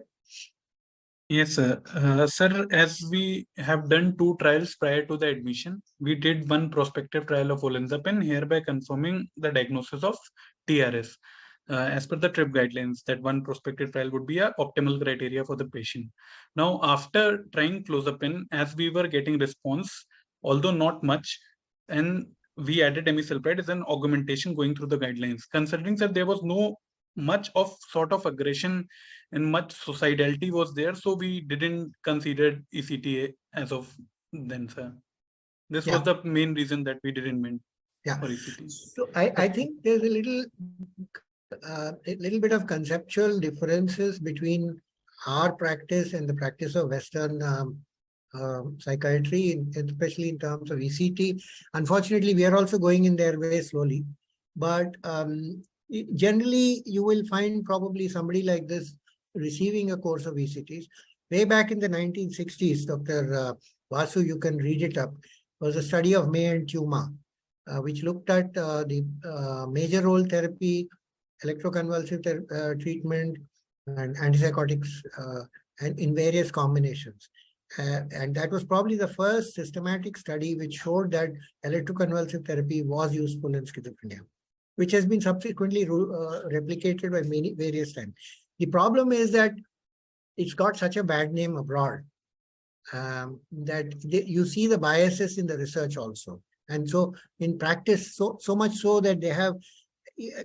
Yes, sir. Sir, as we have done 2 trials prior to the admission, we did 1 prospective trial of olanzapine, hereby confirming the diagnosis of TRS. As per the TRIP guidelines, that 1 prospective trial would be an optimal criteria for the patient. Now, after trying clozapine, as we were getting response, although not much, and we added amisulpride as an augmentation going through the guidelines, considering that there was no much of sort of aggression and much suicidality was there, so we didn't consider ECTA as of then, sir. This was the main reason that we didn't mean for ECT. So I think there's a little bit of conceptual differences between our practice and the practice of Western psychiatry, especially in terms of ECT. Unfortunately, we are also going in their way slowly, but generally you will find probably somebody like this receiving a course of ECTs. Way back in the 1960s, Dr. Vasu, you can read it up, was a study of May and Tuma, which looked at the major role therapy, electroconvulsive treatment, and antipsychotics and in various combinations. And that was probably the first systematic study which showed that electroconvulsive therapy was useful in schizophrenia, which has been subsequently replicated by various times. The problem is that it's got such a bad name abroad that you see the biases in the research also. And so in practice, so much so that they have,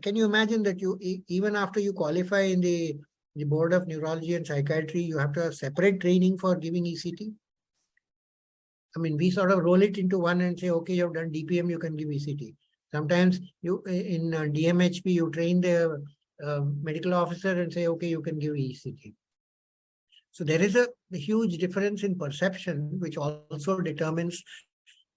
can you imagine that you, even after you qualify in the Board of Neurology and Psychiatry, you have to have separate training for giving ECT? I mean, we sort of roll it into one and say, okay, you've done DPM, you can give ECT. Sometimes you in DMHP, you train the medical officer and say, okay, you can give ECT. So there is a huge difference in perception, which also determines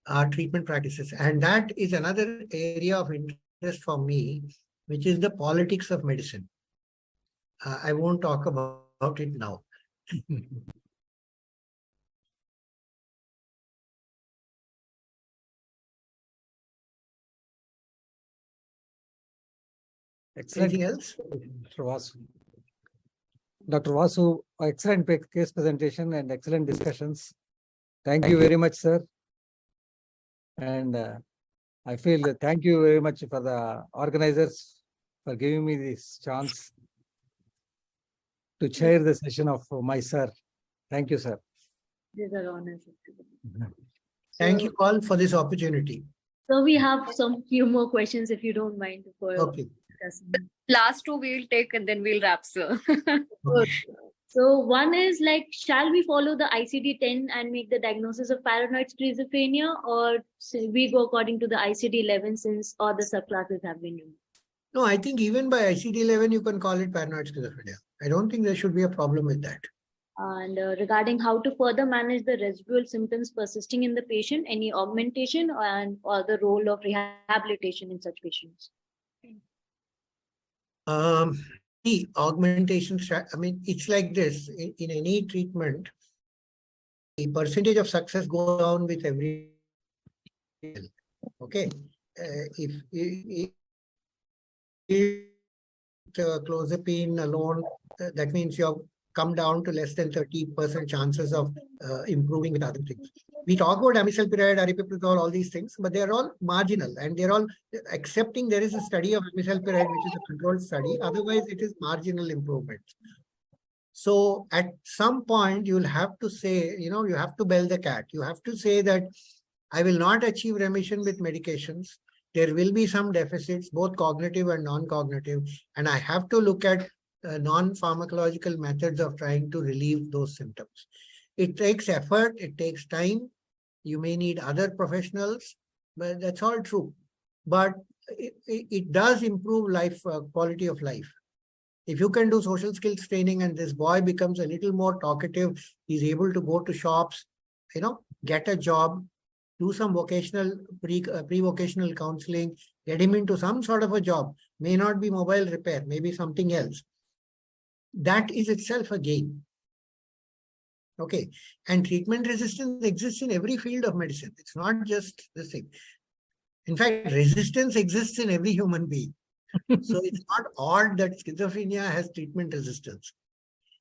our treatment practices. And that is another area of interest for me, which is the politics of medicine. I won't talk about it now. Excellent. Anything else? Dr. Vasu. Dr. Vasu, excellent case presentation and excellent discussions. Thank you very much, sir. And I feel thank you very much for the organizers for giving me this chance to chair the session of my sir. Thank you, sir. These are honors. Thank you all for this opportunity. So we have few more questions, if you don't mind. Okay. Last 2 we'll take and then we'll wrap, sir. So one is like, shall we follow the ICD-10 and make the diagnosis of paranoid schizophrenia, or we go according to the ICD-11 since all the subclasses have been removed? No, I think even by ICD-11, you can call it paranoid schizophrenia. I don't think there should be a problem with that. And regarding how to further manage the residual symptoms persisting in the patient, any augmentation or the role of rehabilitation in such patients? The augmentation, I mean, it's like this. In any treatment, the percentage of success goes down with every. Okay. If clozapine alone, that means you have come down to less than 30% chances of improving with other things. We talk about amisulpride, aripiprazole, all these things, but they're all marginal, and they're all accepting there is a study of amisulpride, which is a controlled study. Otherwise, it is marginal improvement. So at some point, you'll have to say, you have to bell the cat. You have to say that I will not achieve remission with medications. There will be some deficits, both cognitive and non-cognitive, and I have to look at non-pharmacological methods of trying to relieve those symptoms. It takes effort, it takes time. You may need other professionals, but that's all true. But it does improve life, quality of life. If you can do social skills training and this boy becomes a little more talkative, he's able to go to shops, get a job, do some vocational, pre-vocational counseling, get him into some sort of a job, may not be mobile repair, maybe something else. That is itself a gain. Okay. And treatment resistance exists in every field of medicine. It's not just this thing. In fact, resistance exists in every human being. So it's not odd that schizophrenia has treatment resistance.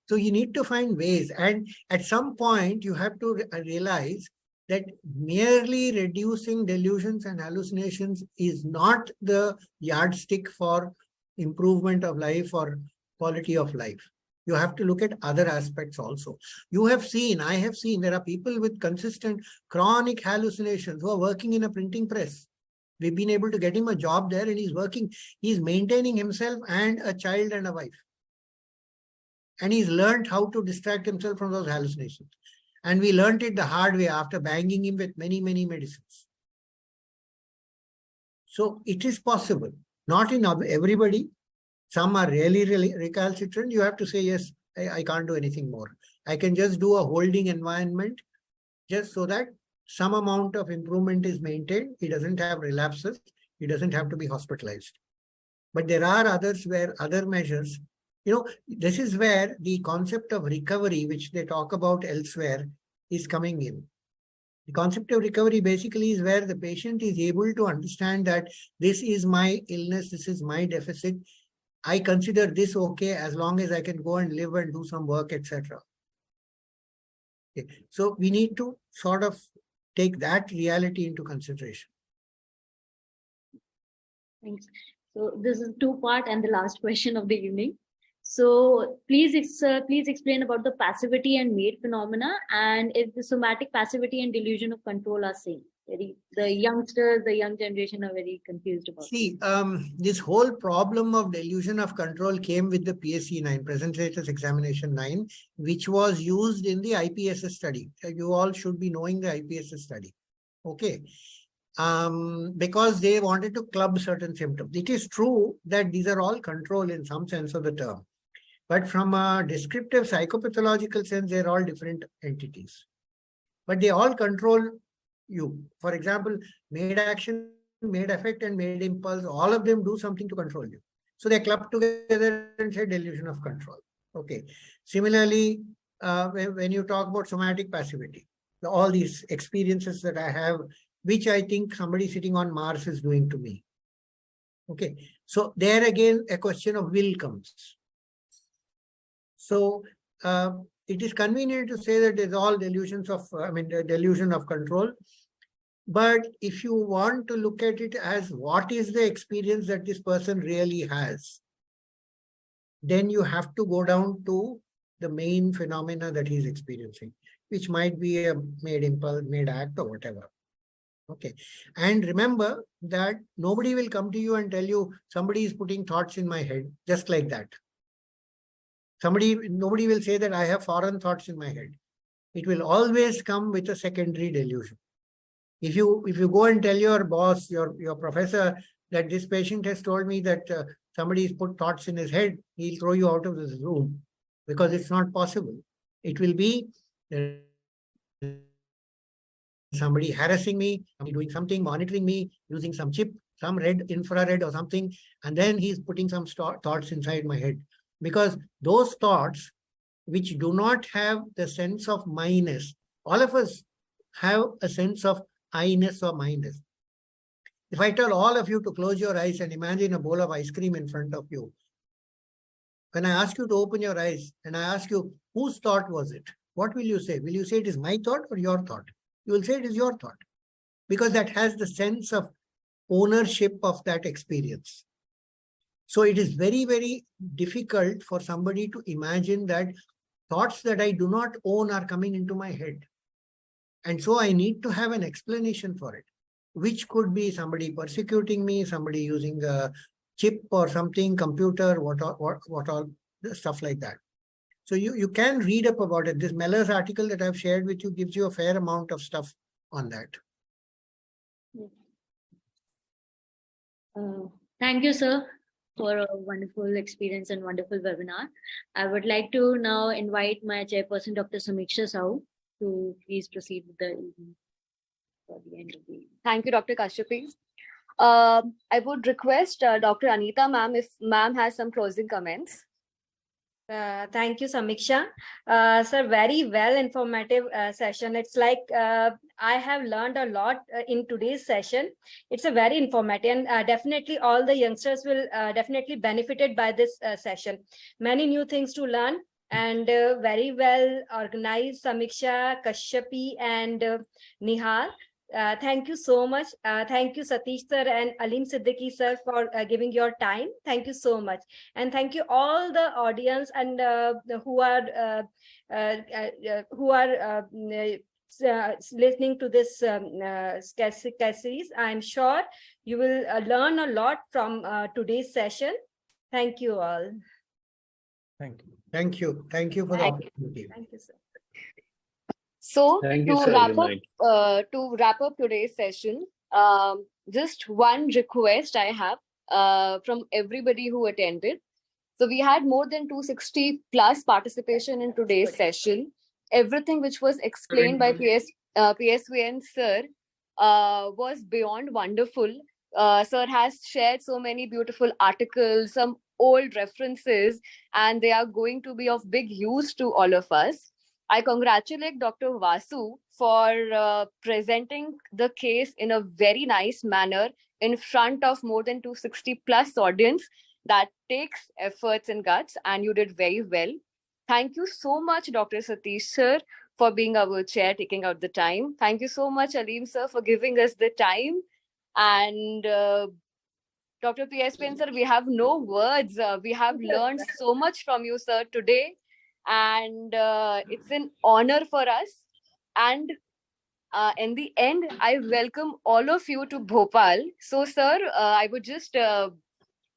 So you need to find ways. And at some point, you have to realize that merely reducing delusions and hallucinations is not the yardstick for improvement of life or quality of life. You have to look at other aspects also. I have seen, there are people with consistent chronic hallucinations who are working in a printing press. We've been able to get him a job there and he's maintaining himself and a child and a wife. And he's learned how to distract himself from those hallucinations. And we learned it the hard way after banging him with many, many medicines. So it is possible. Not in everybody. Some are really, really recalcitrant. You have to say, yes, I can't do anything more. I can just do a holding environment just so that some amount of improvement is maintained. He doesn't have relapses. He doesn't have to be hospitalized. But there are others where other measures, this is where the concept of recovery, which they talk about elsewhere, is coming in. The concept of recovery basically is where the patient is able to understand that this is my illness, this is my deficit. I consider this okay as long as I can go and live and do some work, etc. Okay. So we need to sort of take that reality into consideration. Thanks. So this is two-part and the last question of the evening. So please explain about the passivity and made phenomena, and if the somatic passivity and delusion of control are same. The youngsters, the young generation are very confused about it. See, this whole problem of delusion of control came with the PSE 9, Present Status Examination 9, which was used in the IPSS study. You all should be knowing the IPSS study. Okay. Because they wanted to club certain symptoms. It is true that these are all control in some sense of the term. But from a descriptive psychopathological sense, they're all different entities. But they all control you. For example, made action, made effect, and made impulse, all of them do something to control you. So they club together and say delusion of control. Okay. Similarly, when you talk about somatic passivity, all these experiences that I have, which I think somebody sitting on Mars is doing to me. Okay. So there again, a question of will comes. So it is convenient to say that it's all delusions of, the delusion of control. But if you want to look at it as what is the experience that this person really has, then you have to go down to the main phenomena that he's experiencing, which might be a made impulse, made act, or whatever. Okay. And remember that nobody will come to you and tell you somebody is putting thoughts in my head, just like that. Nobody will say that I have foreign thoughts in my head. It will always come with a secondary delusion. If you go and tell your boss, your professor, that this patient has told me that somebody has put thoughts in his head, he'll throw you out of this room because it's not possible. It will be somebody harassing me, somebody doing something, monitoring me, using some chip, some red, infrared or something, and then he's putting some thoughts inside my head. Because those thoughts, which do not have the sense of minus, all of us have a sense of I-ness or minus. If I tell all of you to close your eyes and imagine a bowl of ice cream in front of you, when I ask you to open your eyes and I ask you, whose thought was it? What will you say? Will you say it is my thought or your thought? You will say it is your thought, because that has the sense of ownership of that experience. So it is very, very difficult for somebody to imagine that thoughts that I do not own are coming into my head. And so I need to have an explanation for it, which could be somebody persecuting me, somebody using a chip or something, computer, what all stuff like that. So you can read up about it. This Mellor's article that I've shared with you gives you a fair amount of stuff on that. Thank you, sir. for a wonderful experience and wonderful webinar. I would like to now invite my chairperson, Dr. Samiksha Sahu, to please proceed with the evening for the end of the evening. Thank you, Dr. Kashyapi. I would request Dr. Anita ma'am if ma'am has some closing comments. Thank you, Samiksha. Sir, very well informative session. It's like I have learned a lot in today's session. It's a very informative, and definitely all the youngsters will definitely benefited by this session. Many new things to learn, and very well organized, Samiksha, Kashyapi, and Nihal. Thank you so much. Thank you, Sateesh sir and Aleem Siddiqui sir, for giving your time. Thank you so much. And thank you all the audience and who are listening to this series. I'm sure you will learn a lot from today's session. Thank you all. Thank you. Thank you. Thank you for the opportunity. Thank you, sir. So Thank you, to sir. wrap up today's session, just one request I have from everybody who attended. So we had more than 260 plus participation in today's session. Everything which was explained by PSVN sir was beyond wonderful. Sir has shared so many beautiful articles, some old references, and they are going to be of big use to all of us. I congratulate Dr. Vasu for presenting the case in a very nice manner in front of more than 260 plus audience. That takes efforts and guts, and you did very well. Thank you so much, Dr. Sateesh sir, for being our chair, taking out the time. Thank you so much, Aleem sir, for giving us the time. And Dr. PSVN sir, we have no words. We have learned so much from you, sir, today. And it's an honor for us. And in the end, I welcome all of you to Bhopal. So, sir, I would just tell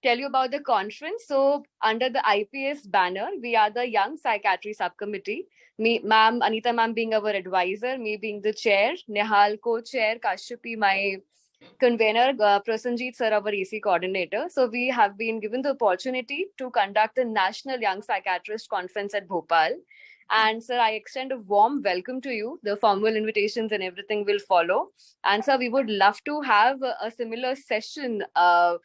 you about the conference. So, under the IPS banner, we are the Young Psychiatry Subcommittee. Me, ma'am, Anita ma'am being our advisor, me being the chair, Nihal co-chair, Kashyapi, my convener, Prasanjit sir, our EC coordinator. So we have been given the opportunity to conduct the National Young Psychiatrist Conference at Bhopal. And sir, I extend a warm welcome to you. The formal invitations and everything will follow. And sir, we would love to have a similar session at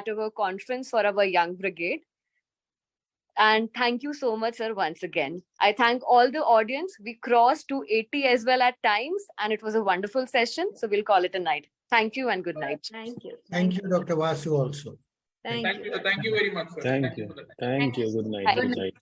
our conference for our young brigade. And thank you so much, sir, once again. I thank all the audience. We crossed 280 as well at times, and it was a wonderful session. So we'll call it a night. Thank you and good night. Thank you. Thank you, Dr. Vasu, also. Thank you. Thank you very much, sir. Thank you. For the time. Thank you. Good night. Good night.